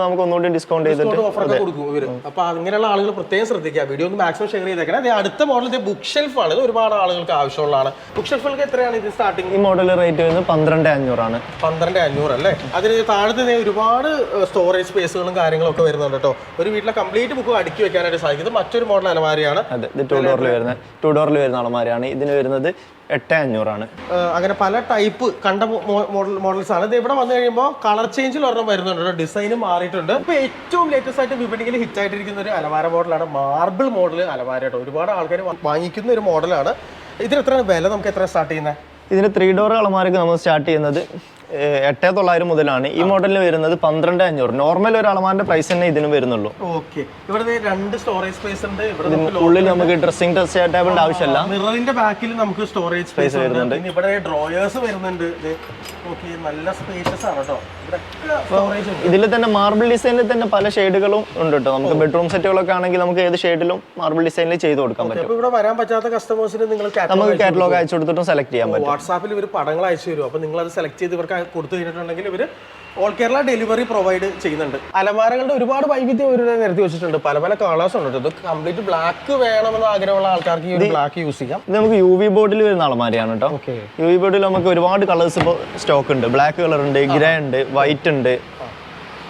നമുക്ക് ഒന്നുകൂടി ഡിസ്കൗണ്ട് ചെയ്തിട്ട് ഓഫറൊക്കെ കൊടുക്കും ഇവർ. അപ്പോൾ അങ്ങനെയുള്ള ആളുകൾ പ്രത്യേകം ശ്രദ്ധിക്കുക. വീഡിയോ ഒന്ന് മാക്സിമം ഷെയർ ചെയ്തേക്കണം. അത് അടുത്ത മോഡൽ ബുക്ക് ഷെൽഫാണ്. ഇത് ഒരുപാട് ആളുകൾക്ക് ആവശ്യമുള്ളതാണ്. ബുക്ക് ഷെൽഫുകൾക്ക് എത്രയാണ് ഇത് സ്റ്റാർട്ടിങ്? ഈ മോഡൽ റേറ്റ് വരുന്നത് 12,500 ആണ്. 12,500 അല്ലേ? അതിന് താഴത്തെ ഒരുപാട് സ്റ്റോറേജ് സ്പേസുകളും കാര്യങ്ങളും ഒക്കെ വരുന്നുണ്ട് കേട്ടോ. ഒരു വീട്ടിലെ കംപ്ലീറ്റ് ബുക്ക് അടുക്കി വെക്കാനായിട്ട് സാധിക്കും. മറ്റൊരു മോഡൽ അലമാരിയാണ്. അതെ, ഇത് 2 ഡോറിൽ വരുന്ന അലമാരിയാണ്. ഇതിന് വരുന്നത് 8,500 ആണ്. അങ്ങനെ പല ടൈപ്പ് കണ്ട മോഡൽസ് ആണ്. ഇത് ഇവിടെ വന്നു കഴിയുമ്പോൾ കളർ ചേഞ്ചിൽ ഒരെണ്ണം വരുന്നുണ്ട്, ഡിസൈൻ മാറിയിട്ടുണ്ട്. ഇപ്പൊ ഏറ്റവും ലേറ്റസ്റ്റ് ആയിട്ട് വിപണിയിൽ ഹിറ്റ് ആയിട്ടിരിക്കുന്ന ഒരു അലമാര മോഡലാണ് മാർബിൾ മോഡൽ അലമാര കേട്ടോ. ഒരുപാട് ആൾക്കാർ വാങ്ങിക്കുന്ന ഒരു മോഡലാണ്. ഇതിന് എത്ര വില നമുക്ക് എത്ര സ്റ്റാർട്ട് ചെയ്യുന്നത്? ഇതിന് 3 ഡോർ അലമാരക്ക് നമ്മൾ സ്റ്റാർട്ട് ചെയ്യുന്നത് 8,900 മുതലാണ്. ഈ മോഡലിന് വരുന്നത് 12,500. നോർമൽ ഒരു അലമാരിന്റെ പ്രൈസ് തന്നെ ഇതിന് വരുന്നുള്ളൂ. ഓക്കെ, ഇവിടെ 2 സ്റ്റോറേജ് സ്പേസ് ഉണ്ട്. ഉള്ളിൽ നമുക്ക് ഡ്രസ്സിംഗ് ടേബിളിന്റെ ആവശ്യമില്ല. മിററിന്റെ ബാക്കിൽ നമുക്ക് സ്റ്റോറേജ് സ്പേസ് വരുന്നുണ്ട്. ഇവിടെ ഡ്രോയേഴ്സ് വരുന്നുണ്ട്. നല്ല സ്പേസസ് ആണ് കേട്ടോ. ഇതിൽ തന്നെ മാർബിൾ ഡിസൈനിൽ തന്നെ പല ഷെയ്ഡുകളും ഉണ്ട് കേട്ടോ. നമുക്ക് ബെഡ്റൂം സെറ്റുകളൊക്കെ ആണെങ്കിൽ നമുക്ക് ഏത് ഷെയ്ഡിലും മാർബിൾ ഡിസൈനിൽ ചെയ്ത് കൊടുക്കാൻ പറ്റും. ഇവിടെ വരാൻ പറ്റാത്ത കസ്റ്റമേഴ്സിന് നമുക്ക് കാറ്റലോഗ് അയച്ചു കൊടുത്തിട്ടും സെലക്ട് ചെയ്യാൻ പറ്റും. വാട്സാപ്പിൽ ഇവർ പടങ്ങൾ അയച്ചു തരും. അപ്പോൾ നിങ്ങൾ അത് സെലക്ട് ചെയ്ത് ഇവർക്ക് കൊടുത്തു കഴിഞ്ഞിട്ടുണ്ടെങ്കിൽ ഇവർ ഓൾ കേരള ഡെലിവറി പ്രൊവൈഡ് ചെയ്യുന്നുണ്ട്. അലമാരകളുടെ ഒരുപാട് വൈവിധ്യം ഒരു നിരത്തി വെച്ചിട്ടുണ്ട്. പല പല കളേഴ്സ് ഉണ്ട്. ഇത് കംപ്ലീറ്റ് ബ്ലാക്ക് വേണമെന്ന് ആഗ്രഹമുള്ള ആൾക്കാർക്ക് ഈ ഒരു ബ്ലാക്ക് യൂസ് ചെയ്യാം. ഇത് നമുക്ക് UV ബോർഡിൽ വരുന്ന അലമാരയാണ് കേട്ടോ. UV ബോർഡിൽ നമുക്ക് ഒരുപാട് കളേഴ്സ് ഇപ്പോൾ സ്റ്റോക്ക് ഉണ്ട്. ബ്ലാക്ക് കളർ ഉണ്ട്, ഗ്രേ ഉണ്ട്, വൈറ്റ് ഉണ്ട്,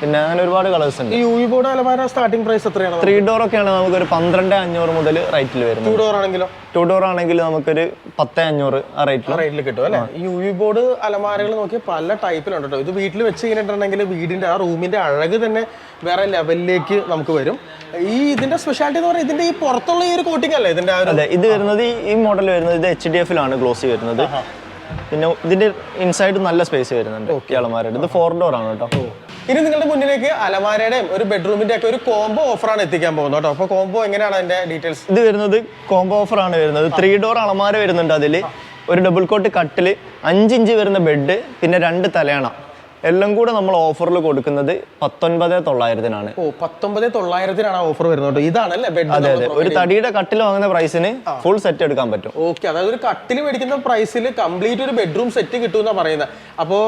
പിന്നെ അങ്ങനെ ഒരുപാട് കളേഴ്സ് ഉണ്ട്. ഈ UV ബോർഡ് അലമാര സ്റ്റാർട്ടിംഗ് പ്രൈസ് എത്രയാണ്? 3 ഡോർ ഒക്കെയാണ് നമുക്ക് ഒരു 12,500 മുതൽ റേറ്റിൽ വരുന്നത്. 2 ഡോർ ആണെങ്കിലോ? 2 ഡോർ ആണെങ്കിൽ നമുക്കൊരു 10,500 ആ റേറ്റിൽ കിട്ടും അല്ലേ? ഈ UV ബോർഡ് അലമാരകൾ നോക്കിയാൽ പല ടൈപ്പിലുണ്ട് കേട്ടോ. ഇത് വീട്ടിൽ വെച്ച് കഴിഞ്ഞിട്ടുണ്ടെങ്കിൽ വീടിന്റെ ആ റൂമിന്റെ അഴക് തന്നെ വേറെ ലെവലിലേക്ക് നമുക്ക് വരും. ഇതിന്റെ സ്പെഷ്യാലിറ്റി എന്ന് പറഞ്ഞാൽ ഇതിന്റെ ഈ പുറത്തുള്ള ഈ ഒരു കോട്ടിംഗ് അല്ലേ ഇതിന്റെ? അതെ, ഇത് വരുന്നത് ഈ മോഡൽ വരുന്നത് ഇത് HDF-ലാണ് ഗ്ലോസി വരുന്നത്. പിന്നെ ഇതിന്റെ ഇൻസൈഡ് നല്ല സ്പേസ് വരുന്നുണ്ട് ഈ അലമാരയുടെ. ഇത് 4 ഡോർ ആണ് കേട്ടോ. ഇനി നിങ്ങളുടെ മുന്നിലേക്ക് അലമാരയുടെയും ഒരു ബെഡ്റൂമിന്റെ ഒക്കെ ഒരു കോംബോ ഓഫറാണ് എത്തിക്കാൻ പോകുന്നത് കേട്ടോ. അപ്പോൾ കോംബോ എങ്ങനെയാണ് അതിന്റെ ഡീറ്റെയിൽസ്? ഇത് വരുന്നത് കോംബോ ഓഫറാണ് വരുന്നത്. 3 ഡോർ അലമാര വരുന്നുണ്ട്. അതിൽ ഒരു ഡബിൾ കോട്ട് കട്ടില്, 5 ഇഞ്ച് വരുന്ന ബെഡ്, പിന്നെ 2 തലയണ, എല്ലാം കൂടെ നമ്മൾ ഓഫറിൽ കൊടുക്കുന്നത് 19,900 ഓ, 19,900 ഓഫർ വരുന്നത്. ഇതാണല്ലേ ബെഡ്? അതെ അതെ, ഒരു തടിയുടെ കട്ടിൽ വാങ്ങുന്ന പ്രൈസിന് ഫുൾ സെറ്റ് എടുക്കാൻ പറ്റും. ഓക്കെ, അതായത് ഒരു കട്ടിൽ മേടിക്കുന്ന പ്രൈസിൽ കംപ്ലീറ്റ് ഒരു ബെഡ്റൂം സെറ്റ് കിട്ടുമെന്നാണ് പറയുന്നത്. അപ്പോൾ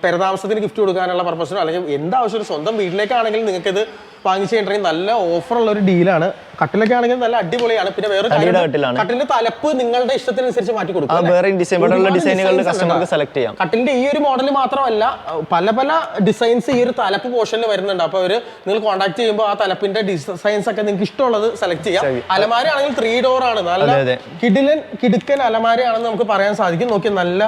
പെരതാമസത്തിന് ഗിഫ്റ്റ് കൊടുക്കാനുള്ള പർപ്പസിനോ അല്ലെങ്കിൽ എന്താവശ്യം സ്വന്തം വീട്ടിലേക്കാണെങ്കിൽ നിങ്ങൾക്ക് ഇത് വാങ്ങിച്ചിട്ടുണ്ടെങ്കിൽ നല്ല ഓഫറുള്ള ഒരു ഡീലാണ്. കട്ടിലൊക്കെ ആണെങ്കിൽ നല്ല അടിപൊളിയാണ്. പിന്നെ വേറെ കട്ടിലിന്റെ തലപ്പ് നിങ്ങളുടെ ഇഷ്ടത്തിനനുസരിച്ച് മാറ്റി കൊടുക്കും. കട്ടിലിന്റെ ഈ ഒരു മോഡൽ മാത്രമല്ല, പല പല ഡിസൈൻസ് ഈ ഒരു തലപ്പ് പോർഷനിൽ വരുന്നുണ്ട്. അപ്പൊ നിങ്ങൾ കോൺടാക്ട് ചെയ്യുമ്പോൾ ആ തലപ്പിന്റെ ഡിസൈൻസ് ഒക്കെ നിങ്ങൾക്ക് ഇഷ്ടമുള്ളത് സെലക്ട് ചെയ്യാം. അലമാര ആണെങ്കിൽ 3 ഡോർ ആണ്. നല്ല കിടുക്കൻ അലമാരയാണെന്ന് നമുക്ക് പറയാൻ സാധിക്കും. നോക്കി നല്ല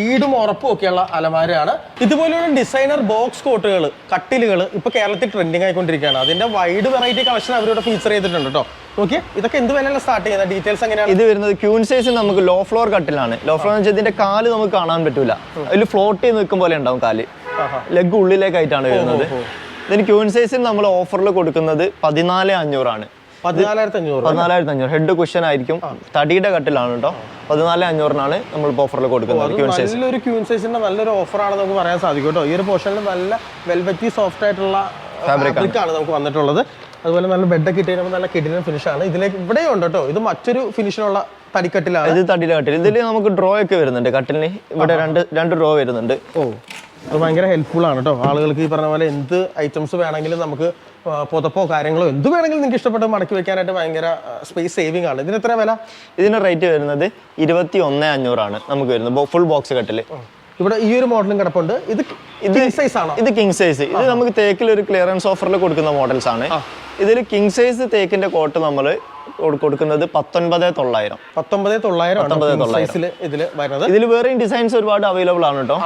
ഈടും ഉറപ്പും ഒക്കെയുള്ള അലമാരയാണ്. ഇതുപോലെയുള്ള ഡിസൈനർ ബോക്സ് കോട്ടുകൾ, കട്ടിലുകൾ ഇപ്പൊ കേരളത്തിൽ ട്രെൻഡിങ് ആയിക്കൊണ്ടിരിക്കുകയാണ്. അതിന്റെ വൈഡ് വെറൈറ്റി കളക്ഷൻ അവരോട് ഫീച്ചർ ചെയ്തിട്ടുണ്ട് കേട്ടോ. നോക്കിയേ, ഇതൊക്കെ എന്ത് വിലയിലാണ് സ്റ്റാർട്ട് ചെയ്യുന്നത്? ഡീറ്റെയിൽസ് എങ്ങനെയാണ്? ഇത് വരുന്നത് ക്യൂൻ സൈസ് നമുക്ക് ലോ ഫ്ലോർ കട്ടിലാണ്. ലോ ഫ്ലോർ എന്ന് വെച്ചാൽ ഇതിന്റെ കാല് നമുക്ക് കാണാൻ പറ്റൂല, അതിൽ ഫ്ലോട്ട് ചെയ്ത് നിൽക്കും പോലെ ഉണ്ടാവും കാല്, ലെഗ് ഉള്ളിലേക്കായിട്ടാണ് വരുന്നത്. ഇതിന് ക്യൂൻ സൈസിൽ നമ്മൾ ഓഫറിൽ കൊടുക്കുന്നത് 14,500 ആണ്. 14,500 ഹെഡ് കുഷൻ ആയിരിക്കും, തടിയുടെ കട്ടിലാണ് കേട്ടോ. 14,500 നമ്മൾ ഓഫറിൽ കൊടുക്കുന്നത്. നല്ലൊരു ക്യൂൻ സൈസിന്റെ നല്ലൊരു ഓഫറാണ് നമുക്ക് പറയാൻ സാധിക്കും കേട്ടോ. ഈ ഒരു പോർഷനിൽ നല്ല വെൽവെറ്റി സോഫ്റ്റ് ആയിട്ടുള്ള ഫാബ്രിക് ആണ് നമുക്ക് വന്നിട്ടുള്ളത്. അതുപോലെ നല്ല ബെഡൊക്കെ ഇട്ട് കഴിയുമ്പോൾ നല്ല കിടിലൻ ഫിനിഷ് ആണ്. ഇതിലേക്ക് ഇവിടെയും ഉണ്ട് കേട്ടോ. ഇത് മറ്റൊരു ഫിനിഷിനുള്ള തടിക്കട്ടിലാണ്. ഇത് തടിയുടെ കട്ടിൽ. ഇതിൽ നമുക്ക് ഡ്രോ ഒക്കെ വരുന്നുണ്ട്. കട്ടിലിന് ഇവിടെ രണ്ട് ഡ്രോ വരുന്നുണ്ട്. അത് ഭയങ്കര ഹെൽപ്ഫുൾ ആണ് കേട്ടോ. ആളുകൾക്ക് ഈ പറഞ്ഞ പോലെ എന്ത് ഐറ്റംസ് വേണമെങ്കിലും നമുക്ക് പുതപ്പോ കാര്യങ്ങളോ എന്ത് വേണമെങ്കിലും നിങ്ങൾക്ക് ഇഷ്ടപ്പെട്ട് മടക്കി വെക്കാനായിട്ട് ഭയങ്കര സ്പേസ് സേവിംഗ് ആണ്. ഇതിന് എത്ര വില? ഇതിന് റേറ്റ് വരുന്നത് 21,500 നമുക്ക് വരുന്നത് ഫുൾ ബോക്സ് കട്ടില്. ഇവിടെ ഈ ഒരു മോഡലും കിടപ്പുണ്ട്. ഇത് സൈസ് ആണോ? ഇത് കിങ് സൈസ്. ഇത് നമുക്ക് തേക്കിൽ ഒരു ക്ലിയറൻസ് ഓഫറിൽ കൊടുക്കുന്ന മോഡൽസ് ആണ്. ഇതിൽ കിങ് സൈസ് തേക്കിന്റെ കോട്ട് നമ്മൾ കൊടുക്കുന്നത് 19,900. 19,900 ഇതിൽ വരുന്നത്. ഇതിൽ വേറെയും ഡിസൈൻസ് ഒരുപാട് അവൈലബിൾ ആണ് കേട്ടോ.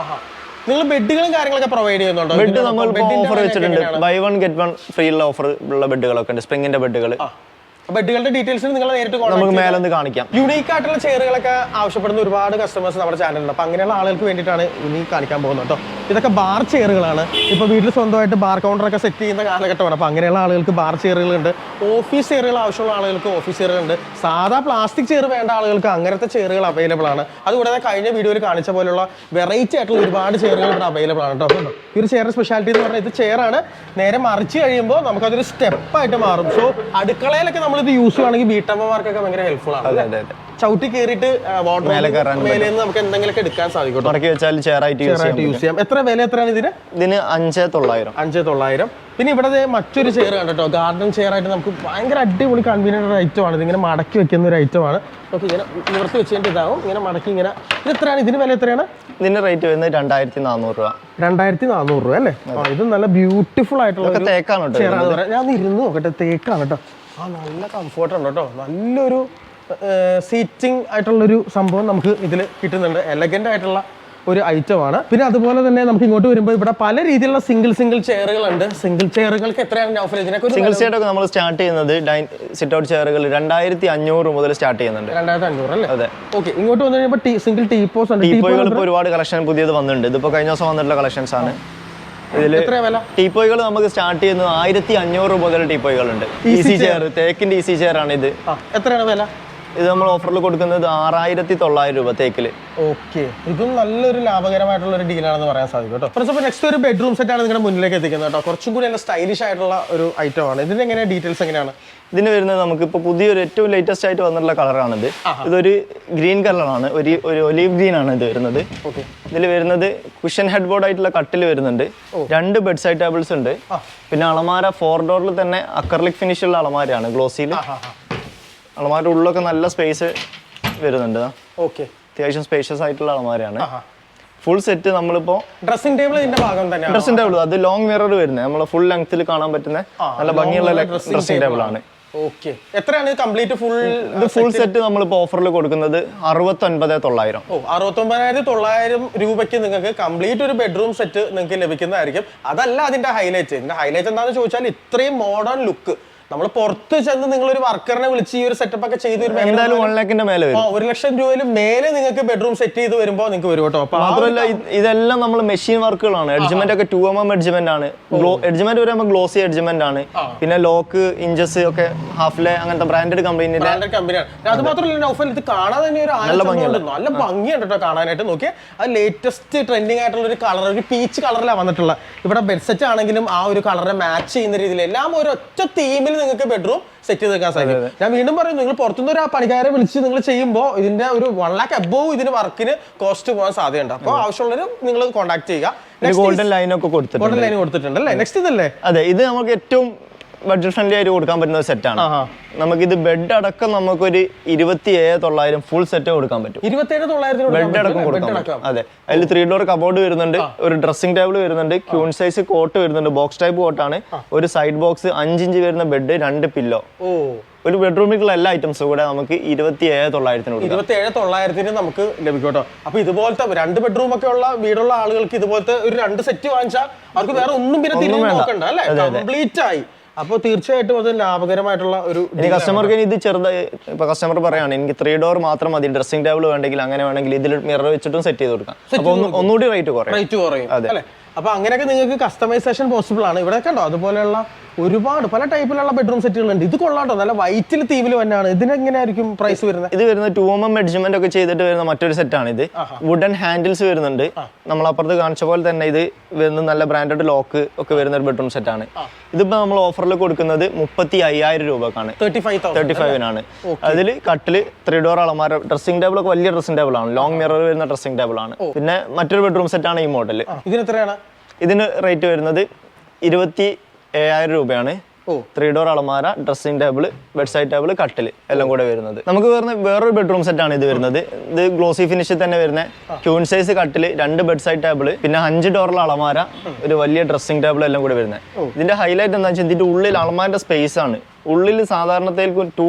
നിങ്ങൾ ബെഡുകളും കാര്യങ്ങളൊക്കെ പ്രൊവൈഡ് ചെയ്യുന്നുണ്ടോ? ബെഡ് നമ്മൾ ഓഫർ വെച്ചിട്ടുണ്ട്. ബൈ 1 ഗെറ്റ് 1 ഫ്രീ ഉള്ള ഓഫർ ഉള്ള ബെഡുകളൊക്കെ ഉണ്ട്. സ്പ്രിങ്ങിന്റെ ബെഡുകൾ. ബെഡുകളുടെ ഡീറ്റെയിൽസ് നിങ്ങൾ നേരിട്ട് നമുക്ക് മേലൊന്ന് കാണിക്കാം. യുണീക്ക് ആയിട്ടുള്ള ചെയറുകളൊക്കെ ആവശ്യപ്പെടുന്ന ഒരുപാട് കസ്റ്റമേഴ്സ് നമ്മുടെ ചാനലുണ്ട്. അപ്പോൾ അങ്ങനെയുള്ള ആളുകൾക്ക് വേണ്ടിയിട്ടാണ് ഇനി കാണിക്കാൻ പോകുന്നത് കേട്ടോ. ഇതൊക്കെ ബാർ ചെയറുകളാണ്. ഇപ്പോൾ വീട്ടിൽ സ്വന്തമായിട്ട് ബാർ കൗണ്ടറൊക്കെ സെറ്റ് ചെയ്യുന്ന കാലഘട്ടമാണ്. അപ്പോൾ അങ്ങനെയുള്ള ആളുകൾക്ക് ബാർ ചെയറുകളുണ്ട്. ഓഫീസ് ചെയറുകൾ ആവശ്യമുള്ള ആളുകൾക്ക് ഓഫീസ് ചെയറുകളുണ്ട്. സാധാ പ്ലാസ്റ്റിക് ചെയർ വേണ്ട ആളുകൾക്ക് അങ്ങനത്തെ ചെയറുകൾ അവൈലബിൾ ആണ്. അതുകൂടാതെ കഴിഞ്ഞ വീഡിയോയിൽ കാണിച്ച പോലുള്ള വെറൈറ്റി ആയിട്ടുള്ള ഒരുപാട് ചെയറുകൾ ഇവിടെ അവൈലബിൾ ആണ് കേട്ടോ. ഈ ഒരു ചെയർ സ്പെഷ്യാലിറ്റി എന്ന് പറഞ്ഞാൽ ഇത് ചെയറാണ്. നേരെ മറിച്ച് കഴിയുമ്പോൾ നമുക്കതൊരു സ്റ്റെപ്പായിട്ട് മാറും. സോ അടുക്കളയിലൊക്കെ നമ്മളിത് യൂസ് ചെയ്യുകയാണെങ്കിൽ വീട്ടമ്മമാർക്കൊക്കെ ഭയങ്കര ഹെൽപ്ഫുൾ ആണ്. ചവിട്ടി കയറിയിട്ട് മേലേന്ന് നമുക്ക് എന്തെങ്കിലുമൊക്കെ എടുക്കാൻ സാധിക്കും. യൂസ് ചെയ്യാം. എത്ര വില എത്രയാണ് ഇതിന്? ഇതിന് 5,900. പിന്നെ ഇവിടെ മറ്റൊരു ചെയർ കണ്ടോ, ഗാർഡൻ ചെയർ ആയിട്ട് നമുക്ക് ഭയങ്കര അടിപൊളി കൺവീനിയന്റ് ഒരു ഐറ്റം ആണ്. ഇതിങ്ങനെ മടക്കി വെക്കുന്ന ഒരു ഐറ്റം ആണ്. നമുക്ക് ഇങ്ങനെ നിവർത്തി വെച്ചിട്ട് ഇതാവും, ഇങ്ങനെ മടക്കി ഇങ്ങനെ. ഇത് എത്രയാണ്? ഇതിന് വില എത്രയാണ്? ഇതിന്റെ റേറ്റ് വരുന്നത് 2,400 രൂപ. 2,400 രൂപ അല്ലേ? ഇത് നല്ല ബ്യൂട്ടിഫുൾ ആയിട്ടുള്ള തേക്കാണ് കേട്ടോ. ഞാൻ ഇരുന്ന് നോക്കട്ടെ. തേക്കാണ് കേട്ടോ. നല്ല കംഫോർട്ട് ഉണ്ട് കേട്ടോ. നല്ലൊരു സീറ്റിംഗ് ആയിട്ടുള്ളൊരു സംഭവം നമുക്ക് ഇതിൽ കിട്ടുന്നുണ്ട്. എലഗന്റ് ആയിട്ടുള്ള ഒരു ഐറ്റമാണ്. പിന്നെ അതുപോലെ തന്നെ നമുക്ക് ഇങ്ങോട്ട് വരുമ്പോൾ ഇവിടെ പല രീതിയിലുള്ള സിംഗിൾ ചെയറുകളുണ്ട്. സിംഗിൾ ചെയറുകൾക്ക് എത്രയാണ് ഓഫർ? സിംഗിൾ ചെയർ ഒക്കെ നമ്മൾ സ്റ്റാർട്ട് ചെയ്യുന്നത് സിറ്റ് ഔട്ട് ചെയറുകൾ 2,500 മുതൽ സ്റ്റാർട്ട് ചെയ്യുന്നുണ്ട്. 2,500 അല്ലേ? അതെ. ഓക്കെ. ഇങ്ങോട്ട് വന്നു കഴിയുമ്പോൾ സിംഗിൾ ടീപ്പോസ് ഉണ്ട്. ടീപ്പോകൾ ഇപ്പോൾ ഒരുപാട് കളക്ഷൻ പുതിയത് വന്നിട്ടുണ്ട്. ഇതിപ്പോൾ കഴിഞ്ഞ ദിവസം വന്നിട്ടുള്ള കളക്ഷൻസ് ആണ്. ഇതില് ടീപ്പോകൾ നമുക്ക് സ്റ്റാർട്ട് ചെയ്യുന്നത് 1,500 മുതൽ ടീപ്പോകളുണ്ട്. ഈസി ചെയർ, തേക്കിന്റെ ഈസി ചെയർ ആണ് ഇത്. എത്രയാണ് വില? ഇത് നമ്മൾ ഓഫറിൽ കൊടുക്കുന്നത് 6,900 രൂപ തേക്കില്. ഓക്കെ. ഇതും നല്ലൊരു ലാഭകരമായിട്ടുള്ള ഒരു ഡീലാണെന്ന് പറയാൻ സാധിക്കും കേട്ടോ. നെക്സ്റ്റ് ഒരു ബെഡ്റൂം സെറ്റ് ആണ് നിങ്ങളുടെ മുന്നിലേക്ക് എത്തിക്കുന്നത് കേട്ടോ. കുറച്ചും കൂടി നല്ല സ്റ്റൈലിഷ് ആയിട്ടുള്ള ഒരു ഐറ്റം ആണ്. ഇതിന് എങ്ങനെ ഡീറ്റെയിൽസ് എങ്ങനെയാണ്? ഇതിന് വരുന്നത് നമുക്ക് ഇപ്പോൾ പുതിയൊരു ഏറ്റവും ലേറ്റസ്റ്റ് ആയിട്ട് വന്നിട്ടുള്ള കളറാണിത്. ഇതൊരു ഗ്രീൻ കളറാണ്, ഒരു ഒലീവ് ഗ്രീൻ ആണ് ഇത് വരുന്നത്. ഇതിൽ വരുന്നത് കുഷൻ ഹെഡ് ബോർഡ് ആയിട്ടുള്ള കട്ടിൽ വരുന്നുണ്ട്. 2 ബെഡ് സൈഡ് ടേബിൾസ് ഉണ്ട്. പിന്നെ അളമാര 4 ഡോറിൽ തന്നെ അക്രലിക് ഫിനിഷ് ഉള്ള അളമാരയാണ്, ഗ്ലോസിയിൽ. അളമാരുടെ ഉള്ളൊക്കെ നല്ല സ്പേസ് വരുന്നുണ്ട്. അത്യാവശ്യം സ്പേഷ്യസ് ആയിട്ടുള്ള അളമാരയാണ്. ഫുൾ സെറ്റ് നമ്മളിപ്പോ ഡ്രസ്സിംഗ് ടേബിൾ ഡ്രസ്സിംഗ് ടേബിൾ അത് ലോങ് മിറർ വരുന്നത് നമ്മൾ ഫുൾ ലെങ്ത്തിൽ കാണാൻ പറ്റുന്ന നല്ല ഭംഗിയുള്ള ഡ്രസ്സിംഗ് ടേബിൾ ആണ്. എത്രയാണ് കംപ്ലീറ്റ് ഫുൾ സെറ്റ് നമ്മളിപ്പോ ഓഫറിൽ കൊടുക്കുന്നത് 69,900. 69,900 രൂപയ്ക്ക് നിങ്ങൾക്ക് കംപ്ലീറ്റ് ഒരു ബെഡ്റൂം സെറ്റ് നിങ്ങൾക്ക് ലഭിക്കുന്നതായിരിക്കും. അതല്ല അതിന്റെ ഹൈലൈറ്റ്. എന്താണെന്ന് ചോദിച്ചാൽ ഇത്രയും മോഡേൺ ലുക്ക്. നമ്മൾ പുറത്ത് ചെന്ന് നിങ്ങളൊരു വർക്കറിനെ വിളിച്ച് ഈ ഒരു സെറ്റപ്പ് ഒക്കെ ചെയ്ത് വരുമ്പോൾ 1,00,000 രൂപയിൽ മേലെ നിങ്ങൾക്ക് ബെഡ്റൂം സെറ്റ് ചെയ്ത് വരുമ്പോൾ നിങ്ങൾക്ക് വരും കേട്ടോ. മാത്രമല്ല ഇതെല്ലാം നമ്മൾ മെഷീൻ വർക്കുകളാണ്. എഡ്ജ്മെന്റ് ഒക്കെ 2mm എഡ്ജ്മെന്റ് ആണ്. എഡ്ജ്മെന്റ് വരുമ്പോൾ ഗ്ലോസി എഡ്ജ്മെന്റ് ആണ്. പിന്നെ ലോക്ക് ഇഞ്ചസ് ഒക്കെ ഹാഫ്ലെ അങ്ങനത്തെ ബ്രാൻഡഡ് കമ്പനിയാണ്. അത് മാത്രമല്ല നൗഫൽ, ഇത് കാണാൻ തന്നെ ഒരു നല്ല ഭംഗിയുണ്ട് കേട്ടോ കാണാനായിട്ട്. നോക്കിയാൽ അത് ലേറ്റസ്റ്റ് ട്രെൻഡിങ് ആയിട്ടുള്ള ഒരു കളർ, ഒരു പീച്ച് കളറിലാണ് വന്നിട്ടുള്ളത്. ഇവിടെ ബെഡ് സെറ്റ് ആണെങ്കിലും ആ ഒരു കളറിനെ മാച്ച് ചെയ്യുന്ന രീതിയിൽ എല്ലാം ഒരു ഒറ്റ തീമിൽ നിങ്ങൾക്ക് ബെഡ്റൂം സെറ്റ് ചെയ്ത് വെക്കാൻ സാധിക്കും. ഞാൻ വീണ്ടും പറയും, നിങ്ങൾ പുറത്തുനിന്ന് ഒരു പണിക്കാരെ വിളിച്ച് നിങ്ങൾ ചെയ്യുമ്പോൾ ഇതിന്റെ ഒരു 1 lakh above ഇതിന് വർക്കിന് കോസ്റ്റ് പോകാൻ സാധ്യതയുണ്ട്. അപ്പോൾ ആവശ്യമുള്ളവർ നിങ്ങൾ കോൺടാക്ട് ചെയ്യുക. ഗോൾഡൻ ലൈൻ ഒക്കെ കൊടുത്തിട്ടുണ്ട്. നെക്സ്റ്റ് ഇതല്ലേ? അതെ, ഇത് നമുക്ക് ഏറ്റവും ബഡ്ജറ്റ് ഫ്രണ്ട്ലി ആയിട്ട് കൊടുക്കാൻ പറ്റുന്ന ഒരു സെറ്റാണ്. നമുക്കിത് ബെഡ് അടക്കം നമുക്കൊരു 27,900 ഫുൾ സെറ്റ് കൊടുക്കാൻ പറ്റും. 27,900 ബെഡ് അടക്കം കൊടുക്കാൻ പറ്റും. അതെ, അതിൽ 3 ഡോർ കബോർഡ് വരുന്നുണ്ട്, ഒരു ഡ്രസ്സിംഗ് ടേബിൾ വരുന്നുണ്ട്, ക്യൂൺ സൈസ് കോട്ട് വരുന്നുണ്ട്, ബോക്സ് ടൈപ്പ് കോട്ടാണ്, ഒരു സൈഡ് ബോക്സ്, 5 ഇഞ്ച് വരുന്ന ബെഡ്, 2 പില്ലോ. ഒരു ബെഡ്റൂമിലുള്ള എല്ലാ ഐറ്റംസും കൂടെ നമുക്ക് 27,900 27,900 നമുക്ക് ലഭിക്കും കേട്ടോ. അപ്പൊ ഇതുപോലത്തെ 2 ബെഡ്റൂം ഒക്കെ ഉള്ള വീടുള്ള ആളുകൾക്ക് ഇതുപോലത്തെ ഒരു 2 സെറ്റ് വാങ്ങിച്ചാൽ അവർക്ക് വേറെ ഒന്നും പിന്നെ തിരിഞ്ഞു നോക്കണ്ട അല്ലേ, കംപ്ലീറ്റ് ആയി. അപ്പോൾ തീർച്ചയായിട്ടും അത് ലാഭകരമായിട്ടുള്ള ഒരു കസ്റ്റമർക്ക് ഇത് ചെറുതായി ഇപ്പൊ കസ്റ്റമർ പറയാണ് എനിക്ക് 3 ഡോർ മാത്രം മതി, ഡ്രസ്സിംഗ് ടേബിൾ വേണ്ടെങ്കിൽ അങ്ങനെ വേണമെങ്കിൽ ഇതിൽ മിറർ വെച്ചിട്ടും സെറ്റ് ചെയ്ത് കൊടുക്കാം. അപ്പൊ ഒന്നുകൂടി റേറ്റ് കുറയും. അല്ലേ, അപ്പൊ അങ്ങനെയൊക്കെ നിങ്ങൾക്ക് കസ്റ്റമൈസേഷൻ പോസിബിൾ ആണ്. ഇവിടെ കണ്ടോ അതുപോലെയുള്ള ഒരുപാട് പല ടൈപ്പിലുള്ള ബെഡ്റൂം സെറ്റുകളുണ്ട്. ഇത് കൊള്ളാട്ടോ, നല്ല വൈറ്റിൽ തീവിൽ തന്നെയാണ്. ഇതിനെങ്ങനെയായിരിക്കും പ്രൈസ് വരുന്നത്? ഇത് വരുന്നത് 2mm മെഡ്ജ്മെന്റ് ഒക്കെ ചെയ്തിട്ട് വരുന്ന മറ്റൊരു സെറ്റാണ്. ഇത് വുഡൻ ഹാൻഡിൽസ് വരുന്നുണ്ട്. നമ്മളപ്പുറത്ത് കാണിച്ച പോലെ തന്നെ ഇത് വരുന്ന നല്ല ബ്രാൻഡഡ് ലോക്ക് ഒക്കെ വരുന്ന ഒരു ബെഡ്റൂം സെറ്റാണ്. ഇതിപ്പോ നമ്മൾ ഓഫറിൽ കൊടുക്കുന്നത് 35,000 രൂപക്കാണ്, 35,000 അതിൽ കട്ടില് 3 ഡോർ അളമാര, ഡ്രസ്സിംഗ് ടേബിൾ ഒക്കെ വലിയ ഡ്രസ്സിംഗ് ടേബിൾ ആണ്, ലോങ് മിറർ വരുന്ന ഡ്രസ്സിംഗ് ടേബിൾ ആണ്. പിന്നെ മറ്റൊരു ബെഡ്റൂം സെറ്റാണ് ഈ മോഡൽ. ഇതിന് എത്രയാണ്? ഇതിന് റേറ്റ് വരുന്നത് 27,000 രൂപയാണ്. 3 ഡോർ അളമാര, dressing table, bed side table, കട്ടിൽ എല്ലാം കൂടെ വരുന്നത്. നമുക്ക് വേറൊരു ബെഡ്റൂം സെറ്റ് ആണ് ഇത് വരുന്നത്. ഇത് ഗ്ലോസി ഫിനിഷിൽ തന്നെ വരുന്ന ക്യൂൺ സൈസ് കട്ടിൽ, 2 ബെഡ് സൈഡ് ടേബിൾ, പിന്നെ 5 ഡോറിലെ അളമാര, ഒരു വലിയ ഡ്രസ്സിംഗ് ടേബിൾ എല്ലാം കൂടെ വരുന്നത്. ഇതിന്റെ ഹൈലൈറ്റ് എന്താ വെച്ചാൽ ഇതിന്റെ ഉള്ളിൽ അളമാരുടെ സ്പേസ് ആണ്. ഉള്ളിൽ സാധാരണത്തേക്ക് 2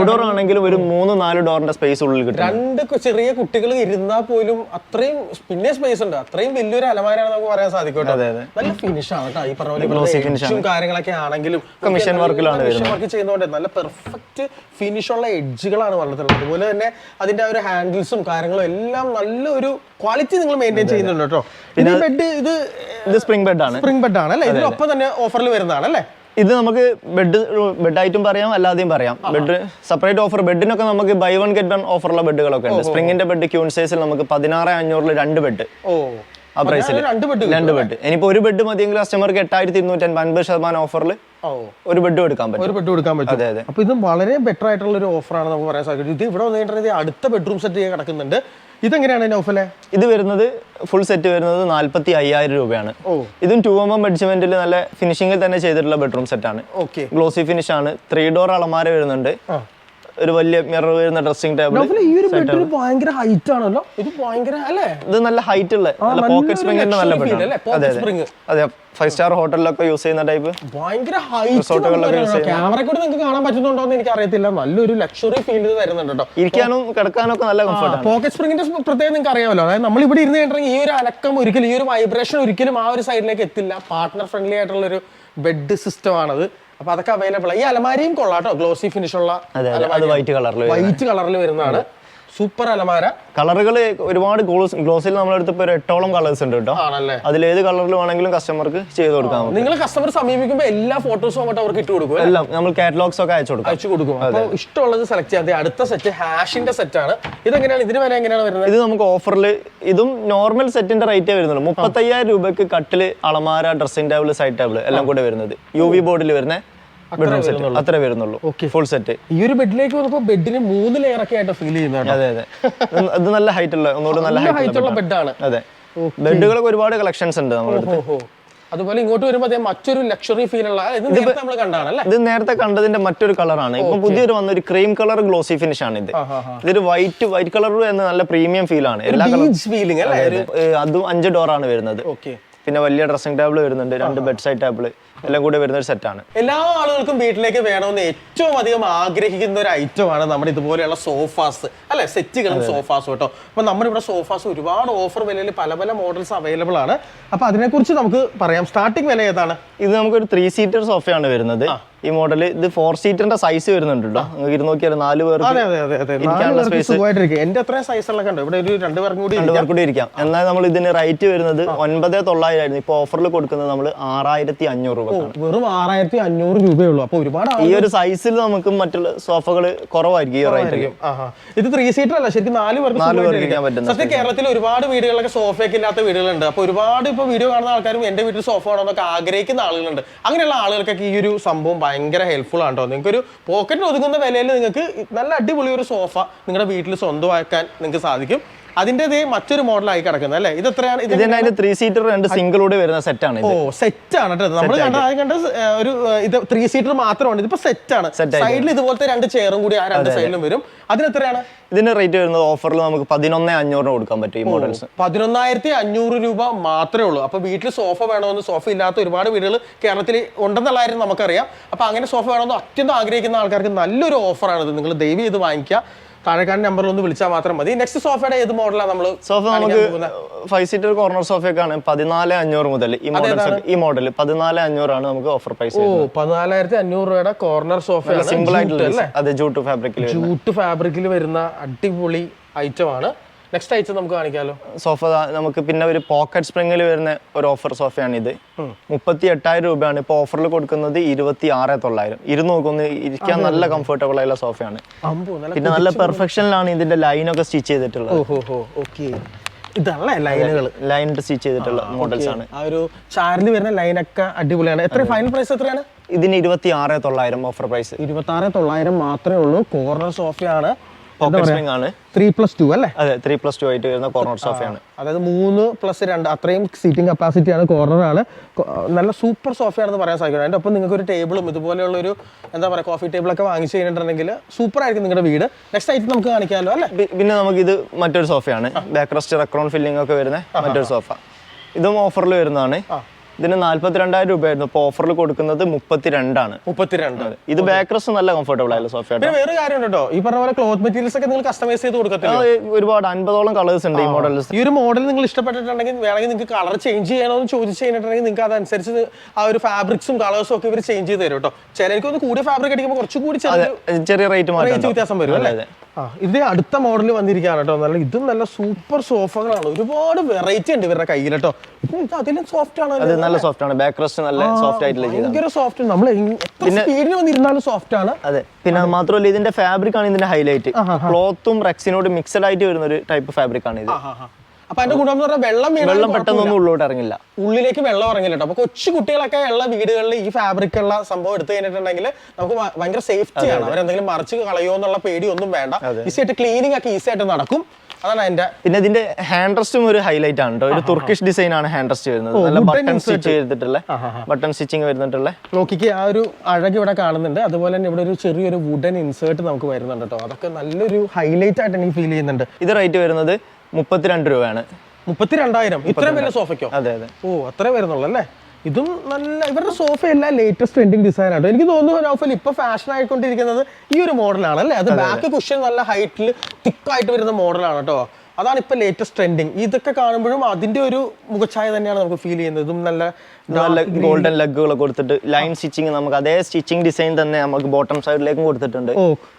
ഡോർ ആണെങ്കിലും ഒരു 3-4 ഡോറിന്റെ സ്പേസ് ഉള്ളിൽ കിട്ടും. 2 ചെറിയ കുട്ടികൾ ഇരുന്നാൽ പോലും അത്രയും പിന്നെ സ്പേസ് ഉണ്ട്. അത്രയും വലിയൊരു അലമാരാണ് നമുക്ക് പറയാൻ സാധിക്കും. നല്ല ഫിനിഷ് ആണ് കേട്ടോ. ഈ പറഞ്ഞ പോലെ കാര്യങ്ങളൊക്കെ ആണെങ്കിലും മിഷൻ വർക്കിലാണ് വർക്ക് ചെയ്യുന്നതുകൊണ്ട് നല്ല പെർഫെക്റ്റ് ഫിനിഷ് ഉള്ള എഡ്ജുകളാണ് വളർത്തുന്നത്. അതുപോലെ തന്നെ അതിന്റെ ഒരു ഹാൻഡിൽസും കാര്യങ്ങളും എല്ലാം നല്ലൊരു ക്വാളിറ്റി നിങ്ങൾ മെയിൻറ്റെയിൻ ചെയ്യുന്നുണ്ട് കേട്ടോ. പിന്നെ ബെഡ് ഇത് സ്പ്രിംഗ് ബെഡ് ആണ് അല്ലേ? ഇതിനൊപ്പം തന്നെ ഓഫറിൽ വരുന്നതാണ് അല്ലേ? ഇത് നമുക്ക് ബെഡായിട്ടും പറയാം, അല്ലാതെയും പറയാം. ബെഡ് സെപ്പറേറ്റ് ഓഫർ, ബെഡിനൊക്കെ നമുക്ക് ബൈ 1 get 1 ഓഫറുള്ള ബെഡുകളൊക്കെ ഉണ്ട്. സ്പ്രിംഗിന്റെ ബെഡ് ക്യൂൺ സൈസിൽ നമുക്ക് 16,500 2 ബെഡ്. ആ പ്രൈസിൽ 2 ബെഡ്. ഇനിയിപ്പോ ഒരു ബെഡ് മതിയെങ്കിൽ കസ്റ്റമർക്ക് 8,250 50% ഓഫറിൽ ഒരു ബെഡ് എടുക്കാൻ പറ്റും. അതെ. അപ്പൊ ഇത് വളരെ ബെറ്റർ ആയിട്ടുള്ള ഒരു ഓഫറാണ് നമുക്ക് പറയാൻ സാധിക്കും. ഇത് ഇവിടെ വന്നിട്ടുണ്ടെങ്കിൽ അടുത്ത ബെഡ്റൂം സെറ്റ് കിടക്കുന്നുണ്ട്. ഇതെങ്ങനെയാണ് നൗഫലെ? ഇത് വരുന്നത് ഫുൾ സെറ്റ് വരുന്നത് 45,000 രൂപയാണ്. ഇതും 2mm മെഡ്ജ്മെന്റിൽ നല്ല ഫിനിഷിംഗിൽ തന്നെ ചെയ്തിട്ടുള്ള ബെഡ്റൂം സെറ്റ് ആണ്. ഗ്ലോസി ഫിനിഷ് ആണ്. 3 ഡോർ അളമാര വരുന്നുണ്ട്, ഒരു വലിയ മിറർ വരുന്ന ഡ്രസ്സിംഗ് ടേബിൾ. ഭയങ്കര ഹൈറ്റ് ആണല്ലോ ഇത്, ഭയങ്കര അല്ലേ? ഇത് നല്ല ഹൈറ്റ് ഉള്ള നല്ല പോക്കറ്റ് സ്പ്രിംഗിന്റെ നല്ല ബെഡ്. അതെ, 5 സ്റ്റാർ ഹോട്ടലിലൊക്കെ യൂസ് ചെയ്യുന്ന ടൈപ്പ് ഭയങ്കര ഹൈറ്റ്. ക്യാമറ കൂടെ നിങ്ങൾക്ക് കാണാൻ പറ്റുന്നുണ്ടോ എന്ന് എനിക്ക് അറിയത്തില്ല. നല്ലൊരു ലക്ഷറി ഫീൽ തരുന്നുണ്ട് കേട്ടോ. ഇരിക്കാനും കിടക്കാനൊക്കെ നല്ല കംഫർട്ടാണ്. പോക്കറ്റ് സ്പ്രിംഗിന്റെ പ്രത്യേകം നിങ്ങൾക്ക് അറിയാമല്ലോ. അതായത് നമ്മൾ ഇവിടെ ഇരുന്ന് കഴിഞ്ഞിട്ടുണ്ടെങ്കിൽ ഈ ഒരു അനക്കം ഒരിക്കലും, ഈ ഒരു വൈബ്രേഷൻ ഒരിക്കലും ആ ഒരു സൈഡിലേക്ക് എത്തില്ല. പാർട്ട്ണർ ഫ്രണ്ട്ലി ആയിട്ടുള്ള ഒരു ബെഡ് സിസ്റ്റം ആണത്. അപ്പൊ അതൊക്കെ അവൈലബിൾ ആണ്. ഈ അലമാരയും കൊള്ളാട്ടോ, ഗ്ലോസി ഫിനിഷ് ഉള്ള വൈറ്റ് കളറിൽ വരുന്നതാണ്. സൂപ്പർ അലമാര. കളറുകൾ ഒരുപാട് ഗ്ലോസിൽ നമ്മളെടുത്ത് ഇപ്പോൾ 8ഓളം കളേഴ്സ് ഉണ്ട് കേട്ടോ. അതിലേത് കളറിൽ വേണമെങ്കിലും കസ്റ്റമർക്ക് ചെയ്ത് കൊടുക്കാം. നിങ്ങൾ കസ്റ്റമർ സമീപിക്കുമ്പോൾ എല്ലാ ഫോട്ടോസും അങ്ങോട്ട് അവർക്ക് ഇട്ട് കൊടുക്കും. എല്ലാം നമ്മൾ കാറ്റലോഗ്സ് ഒക്കെ അയച്ചു കൊടുക്കും. അപ്പോൾ ഇഷ്ടമുള്ളത് സെലക്ട് ചെയ്യാതെ. അടുത്ത സെറ്റ് ഹാഷിന്റെ സെറ്റ് ആണ്. ഇതെങ്ങനെയാണ്, ഇതിന് വില എങ്ങനെയാണ് വരുന്നത്? ഇത് നമുക്ക് ഓഫറിൽ, ഇതും നോർമൽ സെറ്റിന്റെ റേറ്റേ വരുന്നുള്ളൂ. 35,000 രൂപയ്ക്ക് കട്ടില്, അളമാര, ഡ്രസ്സിംഗ് ടേബിൾ, സൈഡ് ടേബിൾ എല്ലാം കൂടെ വരുന്നത്. UV ബോർഡിൽ വരുന്ന അത്രേ വരുന്നുള്ളൂ ഫുൾ സെറ്റ്. ഈ ഒരു ബെഡിലേക്ക് വന്നപ്പോൾ ബെഡിന് 3 ലെയർ ഒക്കെ ആയിട്ട് ഫീൽ ചെയ്യുന്നത്. അതെ. ഇത് നല്ല ഹൈറ്റ് ഉള്ള, ഒന്നുകൂടെ നല്ല ഹൈറ്റ് ഉള്ള ബെഡാണ്. അതെ, ബെഡുകളൊക്കെ ഒരുപാട് കളക്ഷൻസ് ഉണ്ട് നമ്മുടെ. അതുപോലെ ഇങ്ങോട്ട് വരുമ്പോൾ മറ്റൊരു ലക്ഷറി ഫീൽ ഉള്ള നമ്മൾ കണ്ടാണല്ലേ. ഇത് നേരത്തെ കണ്ടതിന്റെ മറ്റൊരു കളറാണ്. ഇപ്പൊ പുതിയൊരു വന്ന ഒരു ക്രീം കളർ ഗ്ലോസി ഫിനിഷ് ആണ്. ഇതൊരു വൈറ്റ് കളർ എന്ന നല്ല പ്രീമിയം ഫീൽ ആണ്. എല്ലാ അതും 5 ഡോർ ആണ് വരുന്നത്. പിന്നെ വലിയ ഡ്രസ്സിംഗ് ടേബിൾ വരുന്നുണ്ട്, 2 ബെഡ് സൈഡ് ടേബിൾ എല്ലാം കൂടെ വരുന്ന ഒരു സെറ്റാണ്. എല്ലാ ആളുകൾക്കും വീട്ടിലേക്ക് വേണമെന്ന് ഏറ്റവും അധികം ആഗ്രഹിക്കുന്ന ഒരു ഐറ്റമാണ് നമ്മുടെ ഇതുപോലെയുള്ള സോഫാസ് അല്ലെ, സെറ്റുകളും സോഫാസും കേട്ടോ. അപ്പൊ നമ്മുടെ ഇവിടെ സോഫാസ് ഒരുപാട് ഓഫർ വിലയിൽ പല പല മോഡൽസ് അവൈലബിൾ ആണ്. അപ്പൊ അതിനെക്കുറിച്ച് നമുക്ക് പറയാം. സ്റ്റാർട്ടിംഗ് വില ഏതാണ്? ഇത് നമുക്കൊരു 3 സീറ്റർ സോഫയാണ് വരുന്നത്. ഈ മോഡൽ ഇത് 4 സീറ്ററിന്റെ സൈസ് വരുന്നുണ്ട് കേട്ടോ. നിങ്ങൾക്ക് ഇരുന്ന് നോക്കിയാൽ 4 പേർക്ക് എന്റെ അത്രയും സൈസുള്ള കണ്ടോ. ഇവിടെ ഒരു 2 പേർക്കും കൂടി ഇരിക്കാം. എന്നാൽ നമ്മൾ ഇതിന് റേറ്റ് വരുന്നത് 9,900 ആയിരുന്നു. ഇപ്പൊ ഓഫറിൽ കൊടുക്കുന്നത് നമ്മൾ 6,500 രൂപ. വെറും 6,500 രൂപയുള്ളൂ. അപ്പൊ ഒരുപാട് ഈ ഒരു സൈസിൽ നമുക്ക് മറ്റുള്ള സോഫകൾ കുറവായിരിക്കും ഈ റേറ്റ്. ഇത് 3 സീറ്റർ അല്ല, ശരിക്കും 4 പേർക്ക് ഇരിക്കാൻ പറ്റും. സത്യം കേരളത്തിൽ ഒരുപാട് വീടുകളിലൊക്കെ സോഫയൊക്കെ ഇല്ലാത്ത വീടുകളുണ്ട്. അപ്പൊ ഒരുപാട് ഇപ്പൊ വീഡിയോ കാണുന്ന ആൾക്കാരും എന്റെ വീട്ടിൽ സോഫ വേണമെന്നൊക്കെ ആഗ്രഹിക്കുന്ന ആളുകളുണ്ട്. അങ്ങനെയുള്ള ആളുകൾക്കൊക്കെ ഈ ഒരു സംഭവം ഭയങ്കര ഹെൽപ്ഫുൾ ആണ് കേട്ടോ. നിങ്ങൾക്ക് ഒരു പോക്കറ്റിൽ ഒതുങ്ങുന്ന വിലയിൽ നിങ്ങൾക്ക് നല്ല അടിപൊളി ഒരു സോഫ നിങ്ങളുടെ വീട്ടിൽ സ്വന്തമാക്കാൻ നിങ്ങൾക്ക് സാധിക്കും. അതിന്റെ മറ്റൊരു മോഡലായി കിടക്കുന്നത് അല്ലേ? ഇത് എത്രയാണ്? ഇതിന്റെ 3 സീറ്റർ 2 സിംഗിൾ കൂടി വരുന്ന സെറ്റ് ആണ്. ഓ സെറ്റ് ആണ് കേട്ടോ. നമ്മൾ കണ്ട ഒരു ഇത് 3 സീറ്റർ മാത്രമാണ്. ഇതിപ്പോ സെറ്റ് ആണ്. സൈഡിൽ ഇതുപോലത്തെ 2 ചെയറും കൂടി ആ 2 സൈഡിലും വരും. അതിന് എത്രയാണ്? ഇതിന്റെ റേറ്റ് വരുന്നത് ഓഫറിൽ നമുക്ക് 11,500 കൊടുക്കാൻ പറ്റും ഈ മോഡൽസ്. 11,500 രൂപ മാത്രമേ ഉള്ളൂ. അപ്പൊ വീട്ടിൽ സോഫ വേണമെന്ന്, സോഫ ഇല്ലാത്ത ഒരുപാട് വീടുകൾ കേരളത്തിൽ ഉണ്ടെന്നുള്ള കാര്യം നമുക്കറിയാം. അപ്പൊ അങ്ങനെ സോഫ വേണമെന്ന് അത്യന്തം ആഗ്രഹിക്കുന്ന ആൾക്കാർക്ക് നല്ലൊരു ഓഫറാണിത്. നിങ്ങൾ ദയവ് ചെയ്ത് വാങ്ങിക്കുക. താഴെക്കാരൻ നമ്പറിൽ ഒന്ന് വിളിച്ചാൽ മാത്രം മതി. നെക്സ്റ്റ് സോഫയുടെ ഏത് മോഡലാണ് നമ്മൾ? സോഫ നമുക്ക് 5 സീറ്റർ കോർണർ സോഫയൊക്കെയാണ് 14,500 മുതൽ ഈ മോഡൽ 14,500 ആണ് നമുക്ക് ഓഫർ പ്രൈസ്. 14,500 രൂപയുടെ കോർണർ സോഫ, സിമ്പിൾ ആയിട്ടുള്ള അതെ ജൂട്ട് ഫാബ്രിക്കിൽ വരുന്ന അടിപൊളി ഐറ്റം ആണ്. നെക്സ്റ്റ് ഐറ്റം നമുക്ക് കാണിക്കാലോ. സോഫ നമുക്ക് പിന്നെ ഒരു പോക്കറ്റ് സ്പ്രിംഗിൽ വരുന്ന ഒരു ഓഫർ സോഫയാണ് ഇത്. 38,000 രൂപയാണ് ഇപ്പൊ ഓഫറിൽ കൊടുക്കുന്നത്. 26,900. ഇരുന്ന് നോക്കൊന്ന് ഇരിക്കാൻ നല്ല കംഫർട്ടബിൾ ആയുള്ള സോഫയാണ്. പിന്നെ നല്ല പെർഫെക്ഷനിലാണ് ഇതിന്റെ ലൈനൊക്കെ സ്റ്റിച്ച് ചെയ്തിട്ടുള്ളത്. ഇതല്ലേ ലൈനുകൾ, ലൈൻ സ്റ്റിച്ച് ചെയ്തിട്ടുള്ള മോഡൽസ് ആണ്. ആ ഒരു ചാരിൽ വരുന്ന ലൈനൊക്കെ അടിപൊളിയാണ്. എത്ര ഫൈനൽ പ്രൈസ് എത്രയാണ്? ഇതിന് 26,900 ഓഫർ പ്രൈസ്. 26,900 മാത്രമേ ഉള്ളൂ. കോർണർ സോഫയാണ്, പോക്കറ്റ് സ്പ്രിംഗ് ആണ്. 3+2 അല്ലേ? അതെ 3+2 ആയിട്ട് വരുന്ന കോർണർ സോഫയാണ്. അതായത് 3+2 അത്രയും സീറ്റിംഗ് കപ്പാസിറ്റിയാണ്. കോർണറാണ്. നല്ല സൂപ്പർ സോഫയാണെന്ന് പറയാൻ സാധിക്കും. അതിൻ്റെ ഒപ്പം നിങ്ങൾക്ക് ഒരു ടേബിളും ഇതുപോലെയുള്ള ഒരു എന്താ പറയുക കോഫി ടേബിളൊക്കെ വാങ്ങിച്ചു കഴിഞ്ഞിട്ടുണ്ടെങ്കിൽ സൂപ്പർ ആയിരിക്കും നിങ്ങളുടെ വീട്. നെക്സ്റ്റ് ഐറ്റം നമുക്ക് കാണിക്കാമല്ലോ അല്ലേ? പിന്നെ നമുക്ക് ഇത് മറ്റൊരു സോഫയാണ്. ബാക്ക് റെസ്റ്റ് റെക്രോൺ ഫില്ലിംഗ് ഒക്കെ വരുന്ന മറ്റൊരു സോഫ. ഇതും ഓഫറിൽ വരുന്നതാണ്. ഇതിന് 42,000 രൂപയായിരുന്നു. ഇപ്പോൾ ഓഫറിൽ കൊടുക്കുന്നത് 32 ആണ്. 32. ഇത് ബാക്ക് റെസ്റ്റ് നല്ല കംഫർട്ടബിൾ ആയുള്ള സോഫയാണ്. വേറെ കാര്യം കേട്ടോ, ഈ പറഞ്ഞ പോലെ ക്ലോത്ത് മെറ്റീരിയൽസ് ഒക്കെ നിങ്ങൾ കസ്റ്റമൈസ് ചെയ്ത് കൊടുക്കത്തില്ല? ഒരുപാട് 50ഓളം കളേഴ്സ് ഉണ്ട് ഈ മോഡൽസ്. ഈ ഒരു മോഡൽ നിങ്ങൾ ഇഷ്ടപ്പെട്ടിട്ടുണ്ടെങ്കിൽ വേണമെങ്കിൽ നിങ്ങൾക്ക് കളർ ചേഞ്ച് ചെയ്യണമെന്ന് ചോദിച്ചു കഴിഞ്ഞിട്ടുണ്ടെങ്കിൽ നിങ്ങൾക്ക് അതനുസരിച്ച് ആ ഒരു ഫാബ്രിക്സും കളേഴ്സും ഒക്കെ ഇവർ ചേഞ്ച് ചെയ്ത് തരും കേട്ടോ. ചിലർക്ക് ഒന്ന് കൂടിയ ഫാബ്രിക് അടിക്കുമ്പോൾ കുറച്ചുകൂടി ചെറിയ റേറ്റ് വ്യത്യാസം വരും അല്ലേ? ഇത് അടുത്ത മോഡൽ വന്നിരിക്കുകയാണ് കേട്ടോ. നല്ല ഇതും നല്ല സൂപ്പർ സോഫകളാണ്. ഒരുപാട് വെറൈറ്റി ഉണ്ട് ഇവരുടെ കയ്യിൽ കേട്ടോ. അതിലും സോഫ്റ്റ് ആണ്, നല്ല സോഫ്റ്റ് ആണ്. ബാക്ക് റെസ്റ്റ് നല്ല സോഫ്റ്റ് ആയിട്ടുള്ള ഭയങ്കര സോഫ്റ്റ്. നമ്മൾ സ്പീഡിൽ വന്നിരുന്നാലും സോഫ്റ്റ് ആണ്. അതെ. പിന്നെ മാത്രമല്ല ഇതിന്റെ ഫാബ്രിക് ആണ് ഇതിന്റെ ഹൈലൈറ്റ്. ക്ലോത്തും റെക്സിനോട് മിക്സഡ് ആയിട്ട് വരുന്ന ഒരു ടൈപ്പ് ഫാബ്രിക് ആണ് ഇത്. അപ്പൊ അതിന്റെ ഗുണം എന്ന് പറഞ്ഞാൽ വെള്ളം പെട്ടെന്നൊന്നും ഉള്ളോട്ട് ഇറങ്ങില്ല, ഉള്ളിലേക്ക് വെള്ളം ഇറങ്ങില്ല കേട്ടോ. അപ്പൊ കൊച്ചു കുട്ടികളൊക്കെ ഉള്ള വീടുകളിൽ ഈ ഫാബ്രിക് ഉള്ള സംഭവം എടുത്തു കഴിഞ്ഞിട്ടുണ്ടെങ്കിൽ നമുക്ക് ഭയങ്കര സേഫ്റ്റി ആണ്. അവരെന്തെങ്കിലും മറിച്ച് കളയോ എന്നുള്ള പേടിയൊന്നും വേണ്ട. ഈസി ആയിട്ട് ക്ലീനിങ് ഒക്കെ ഈസി ആയിട്ട് നടക്കും. അതാണ് അതിന്റെ. പിന്നെ ഇതിന്റെ ഹാൻഡ് റെസ്റ്റും ഒരു ഹൈലൈറ്റ് ആണ് കേട്ടോ. ഒരു തുർക്കിഷ് ഡിസൈൻ ആണ് ഹാൻഡ് റെസ്റ്റ് വരുന്നത്. നല്ല ബട്ടൺ സ്റ്റിച്ച് ചെയ്തിട്ടുള്ള ബട്ടൺ സ്റ്റിച്ചിങ് വരുന്നിട്ടുള്ള. നോക്കിക്ക് ആ ഒരു അഴക് ഇവിടെ കാണുന്നുണ്ട്. അതുപോലെ തന്നെ ഇവിടെ ഒരു ചെറിയൊരു വുഡൻ ഇൻസേർട്ട് നമുക്ക് വരുന്നുണ്ട് കേട്ടോ. അതൊക്കെ നല്ലൊരു ഹൈലൈറ്റ് ആയിട്ട് എനിക്ക് ഫീൽ ചെയ്യുന്നുണ്ട്. ഇത് റേറ്റ് വരുന്നത് 32 രൂപയാണ്. 32,000. ഇത്രയും വലിയ സോഫയ്ക്കോ? അതെ അതെ. അത്രേ വരുന്നുള്ളൂ അല്ലേ? ഇതും നല്ല ഇവരുടെ സോഫ എല്ലാം ലേറ്റസ്റ്റ് ട്രെൻഡിങ് ഡിസൈൻ ആണ്. എനിക്ക് തോന്നുന്നു നൗഫൽ ഇപ്പൊ ഫാഷൻ ആയിക്കൊണ്ടിരിക്കുന്നത് ഈ ഒരു മോഡലാണ് അല്ലേ? അത് ബാക്ക് കുഷൻ നല്ല ഹൈറ്റിൽ തിക്കായിട്ട് വരുന്ന മോഡലാണ് കേട്ടോ. അതാണ് ഇപ്പൊ ലേറ്റസ്റ്റ് ട്രെൻഡിങ്. ഇതൊക്കെ കാണുമ്പോഴും അതിന്റെ ഒരു മുഖച്ഛായ തന്നെയാണ് നമുക്ക് ഫീൽ ചെയ്യുന്നത്. ഇതും നല്ല ഗോൾഡൻ ലെഗുകൾ കൊടുത്തിട്ട് ലൈൻ സ്റ്റിച്ചിങ് നമുക്ക് അതേ സ്റ്റിച്ചിങ് ഡിസൈൻ തന്നെ നമുക്ക് ബോട്ടം സൈഡിലേക്കും കൊടുത്തിട്ടുണ്ട്.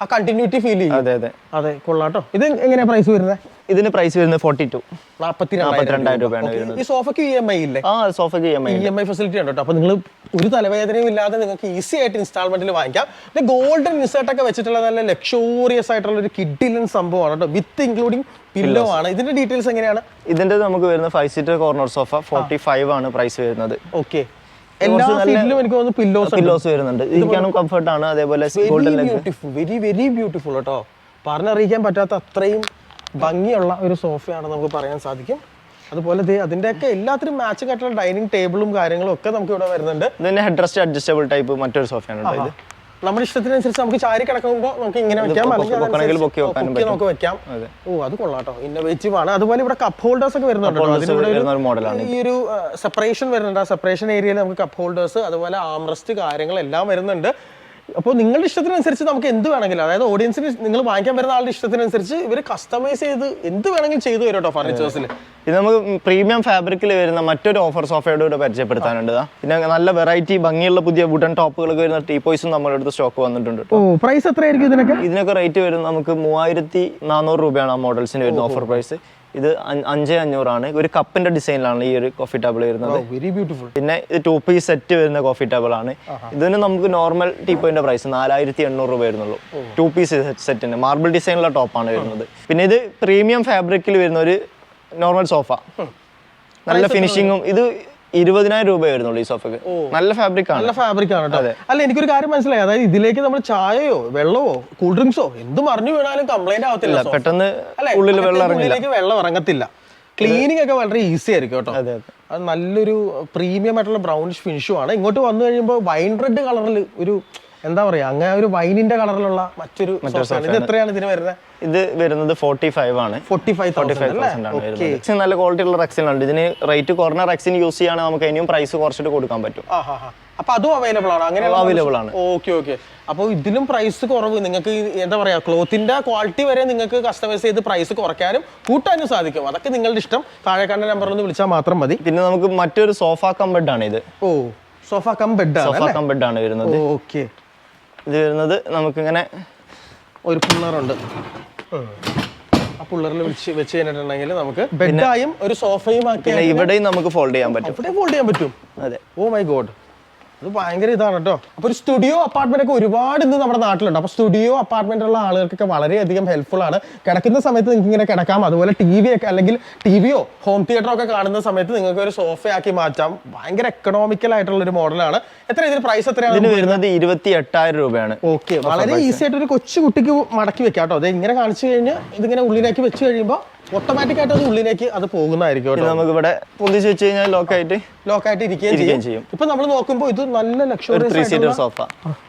ആ കണ്ടിന്യൂറ്റി ഫീൽ ചെയ്യും. അതെ അതെ അതെ, കൊള്ളാട്ടോ. ഇത് എങ്ങനെയാ പ്രൈസ് വരുന്നത്? ഇതിന് പ്രൈസ് വരുന്നത് 42,000 രൂപയാണ് വരുന്നത്. ഈ സോഫയ്ക്ക് EMI ഇല്ലേ? സോഫയ്ക്ക് EMI ഫെസിലിറ്റി ഉണ്ട് കേട്ടോ. അപ്പൊ നിങ്ങൾ ഒരു തലവേദനയും ഇല്ലാതെ നിങ്ങൾക്ക് ഈസി ആയിട്ട് ഇൻസ്റ്റാൾമെന്റിൽ വാങ്ങിക്കാം. പിന്നെ ഗോൾഡൻ ഇൻസേർട്ട് ഒക്കെ വെച്ചിട്ടുള്ള നല്ല ലക്ഷൂറിയസ് ആയിട്ടുള്ള ഒരു കിഡിലൻ സംഭവമാണ് കേട്ടോ. വിത്ത് ഇൻക്ലൂഡിംഗ് പില്ലോ ആണ്. ഇതിന്റെ ഡീറ്റെയിൽസ് എങ്ങനെയാണ്? ഇതിന്റെ നമുക്ക് വരുന്ന 5 സീറ്റർ കോർണർ സോഫ 45 ആണ് പ്രൈസ് വരുന്നത്. ഓക്കെ. എല്ലാ സീറ്റിലും എനിക്ക് തോന്നുന്നു പില്ലോസ് വരുന്നുണ്ട്. ഇരിക്കാനും കംഫർട്ട് ആണ്. അതേപോലെ വെരി വെരി ബ്യൂട്ടിഫുൾ കേട്ടോ. പറഞ്ഞറിയിക്കാൻ പറ്റാത്ത അത്രയും ഭംഗിയുള്ള ഒരു സോഫയാണ് നമുക്ക് പറയാൻ സാധിക്കും. അതുപോലെ അതിന്റെയൊക്കെ എല്ലാത്തിനും മാച്ചിങ് ആയിട്ടുള്ള ഡൈനിങ് ടേബിളും കാര്യങ്ങളും ഒക്കെ നമുക്ക് ഇവിടെ വരുന്നുണ്ട്. ഇതിന്റെ ഹെഡ് റെസ്റ്റ് അഡ്ജസ്റ്റബിൾ ടൈപ്പ് മറ്റൊരു സോഫയാണ് ഇത്. നമ്മുടെ ഇഷ്ടത്തിനനുസരിച്ച് നമുക്ക് ചാരി കിടക്കുമ്പോൾ നമുക്ക് ഇങ്ങനെ വെക്കാം, അല്ലെങ്കിൽ നമുക്ക് വെക്കാം. അത് കൊള്ളാട്ടോ, ഇന്നോവേറ്റീവ് ആണ്. അതുപോലെ ഇവിടെ കപ്പ് ഹോൾഡേഴ്സ് ഒക്കെ വരുന്നുണ്ട്. ഈ ഒരു സെപ്പറേഷൻ വരുന്നുണ്ട്. ആ സെപ്പറേഷൻ ഏരിയയിൽ നമുക്ക് കപ്പ് ഹോൾഡേഴ്സ്, അതുപോലെ ആംറസ്റ്റ് കാര്യങ്ങളെല്ലാം വരുന്നുണ്ട്. അപ്പോൾ നിങ്ങളുടെ ഇഷ്ടത്തിനനുസരിച്ച് നമുക്ക് എന്ത് വേണമെങ്കിലും, അതായത് ഓഡിയൻസിന് നിങ്ങൾ വാങ്ങിക്കാൻ വരുന്ന ആളുടെ ഇഷ്ടത്തിനനുസരിച്ച് ഇവർ കസ്റ്റമൈസ് ചെയ്ത് എന്ത് വേണമെങ്കിലും ചെയ്തു തരും കേട്ടോ ഫർണിച്ചേഴ്സിൽ. ഇത് നമുക്ക് പ്രീമിയം ഫാബ്രിക്കിൽ വരുന്ന മറ്റൊരു ഓഫർ സോഫയോട് കൂടെ പരിചയപ്പെടുത്താനുണ്ട്. പിന്നെ നല്ല വെറൈറ്റി ഭംഗിയുള്ള പുതിയ വുഡൻ ടോപ്പുകളൊക്കെ വരുന്ന ടീപോയ്സും നമ്മുടെ അടുത്ത് സ്റ്റോക്ക് വന്നിട്ടുണ്ട്. പ്രൈസ് എത്രയായിരിക്കും ഇതിനൊക്കെ? ഇതിനൊക്കെ റേറ്റ് വരുന്നത് നമുക്ക് 3,400 രൂപയാണ് ആ മോഡൽസിന് വരുന്ന ഓഫർ പ്രൈസ്. ഇത് 5,500 ആണ്. ഒരു കപ്പിന്റെ ഡിസൈനിലാണ് ഈ ഒരു കോഫി ടേബിൾ വരുന്നത്. Very beautiful. പിന്നെ ഇത് 2 പീസ് സെറ്റ് വരുന്ന കോഫി ടേബിൾ ആണ്. ഇതിന് നമുക്ക് നോർമൽ ടീപ്പോയിന്റെ പ്രൈസ് 4,800 രൂപ വരുന്നുള്ളൂ. 2 പീസ് സെറ്റിന് മാർബിൾ ഡിസൈനുള്ള ടോപ്പാണ് വരുന്നത്. പിന്നെ ഇത് പ്രീമിയം ഫാബ്രിക്കിൽ വരുന്ന ഒരു നോർമൽ സോഫ, നല്ല ഫിനിഷിങ്ങും. ഇത് 20,000 രൂപ വരുന്നുള്ളൂ ഈ സോഫയ്ക്ക്. നല്ല ഫാബ്രിക് ആണ്. നല്ല ഫാബ്രിക് ആണ് കേട്ടോ. അല്ല, എനിക്കൊരു കാര്യം മനസ്സിലായി, അതായത് ഇതിലേക്ക് നമ്മൾ ചായയോ വെള്ളമോ കൂൾ ഡ്രിങ്ക്സോ എന്തും അറിഞ്ഞു വീണാലും കംപ്ലൈന്റ് ആവത്തില്ല. പെട്ടെന്ന് ഉള്ളിൽ വെള്ളം ഇറങ്ങത്തില്ല. ക്ലീനിങ് ഒക്കെ വളരെ ഈസി ആയിരിക്കും കേട്ടോ. അത് നല്ലൊരു പ്രീമിയം ആയിട്ടുള്ള ബ്രൗണിഷ് ഫിനിഷും ആണ്. ഇങ്ങോട്ട് വന്നു കഴിയുമ്പോൾ വൈൻ റെഡ് കളറിൽ ഒരു എന്താ പറയാ, അങ്ങനെ ഒരു വൈനിന്റെ കളറിലുള്ള മറ്റൊരു ഇത് എത്രയാണ് ഇതിന് വരുന്നത്? ഇത് വരുന്നത് 45 ആണ്. 45,000 നല്ല ക്വാളിറ്റി ഉള്ള റെക്സിൻ ഉണ്ട്. ഇതിന് റേറ്റ് കുറഞ്ഞ റെക്സിൻ യൂസ് ചെയ്യുകയാണെങ്കിൽ നമുക്ക് ഇനിയും പ്രൈസ് കുറച്ചിട്ട് കൊടുക്കാൻ പറ്റും. അപ്പൊ അതും അവൈലബിൾ ആണ്? അങ്ങനെ അവൈലബിൾ ആണ്. ഓക്കെ. അപ്പോൾ ഇതിലും പ്രൈസ് കുറവ്, നിങ്ങൾക്ക് എന്താ പറയാ, ക്ലോത്തിന്റെ ക്വാളിറ്റി വരെ നിങ്ങൾക്ക് കസ്റ്റമൈസ് ചെയ്ത് പ്രൈസ് കുറയ്ക്കാനും കൂട്ടാനും സാധിക്കും. അതൊക്കെ നിങ്ങളുടെ ഇഷ്ടം. താഴെ കാണുന്ന നമ്പറിൽ ഒന്ന് വിളിച്ചാൽ മാത്രം മതി. പിന്നെ നമുക്ക് മറ്റൊരു സോഫ കം ബെഡ് ആണ് ഇത്. സോഫ കം ബെഡ് ആണ് വരുന്നത്. ഓക്കെ. ഇത് വരുന്നത് നമുക്കിങ്ങനെ ഒരു പുള്ളറുണ്ട്. ആ പുള്ളറിൽ വെച്ച് കഴിഞ്ഞിട്ടുണ്ടെങ്കിൽ നമുക്ക് ബെഡായും ഒരു സോഫയും ആക്കി ഇവിടെയും നമുക്ക് ഫോൾഡ് ചെയ്യാൻ പറ്റും. ഇവിടെ ഫോൾഡ് ചെയ്യാൻ പറ്റും. അതെ. ഓ മൈ ഗോഡ്, അത് ഭയങ്കര ഇതാണ് കേട്ടോ. അപ്പൊ ഒരു സ്റ്റുഡിയോ അപ്പാർട്ട്മെന്റ് ഒക്കെ ഒരുപാട് ഇന്ന് നമ്മുടെ നാട്ടിലുണ്ട്. അപ്പൊ സ്റ്റുഡിയോ അപ്പാർട്ട്മെന്റ് ഉള്ള ആളുകൾക്കൊക്കെ വളരെയധികം ഹെൽപ്ഫുൾ ആണ്. കിടക്കുന്ന സമയത്ത് നിങ്ങൾക്ക് ഇങ്ങനെ കിടക്കാം. അതുപോലെ ടി.വി. ഒക്കെ അല്ലെങ്കിൽ ടി.വിയോ ഹോം തിയേറ്ററോ ഒക്കെ കാണുന്ന സമയത്ത് നിങ്ങൾക്ക് ഒരു സോഫയാക്കി മാറ്റാം. ഭയങ്കര എക്കണോമിക്കൽ ആയിട്ടുള്ള ഒരു മോഡലാണ്. എത്ര ഇതിന് പ്രൈസ് എത്രയാണ്? ഇതിന് വരുന്നത് 28,000 രൂപയാണ്. ഓക്കെ, വളരെ ഈസി ആയിട്ട് ഒരു കൊച്ചു കുട്ടിക്ക് മടക്കി വെക്കാം കേട്ടോ. അത് ഇങ്ങനെ കാണിച്ചു കഴിഞ്ഞാൽ ഇതിങ്ങനെ ഉള്ളിലേക്ക് വെച്ച് കഴിയുമ്പോൾ ഓട്ടോമാറ്റിക് ആയിട്ട് അത് ഉള്ളിലേക്ക് അത് പോകുന്നതായിരിക്കും. നമുക്ക് ഇവിടെ പൊന്തിച്ച് വെച്ച് കഴിഞ്ഞാൽ ലോക്കായിട്ട് ഇരിക്കുകയും ചെയ്യും. ഇപ്പൊ നമ്മൾ നോക്കുമ്പോൾ ഇത് നല്ല ലക്ഷറി സോഫ,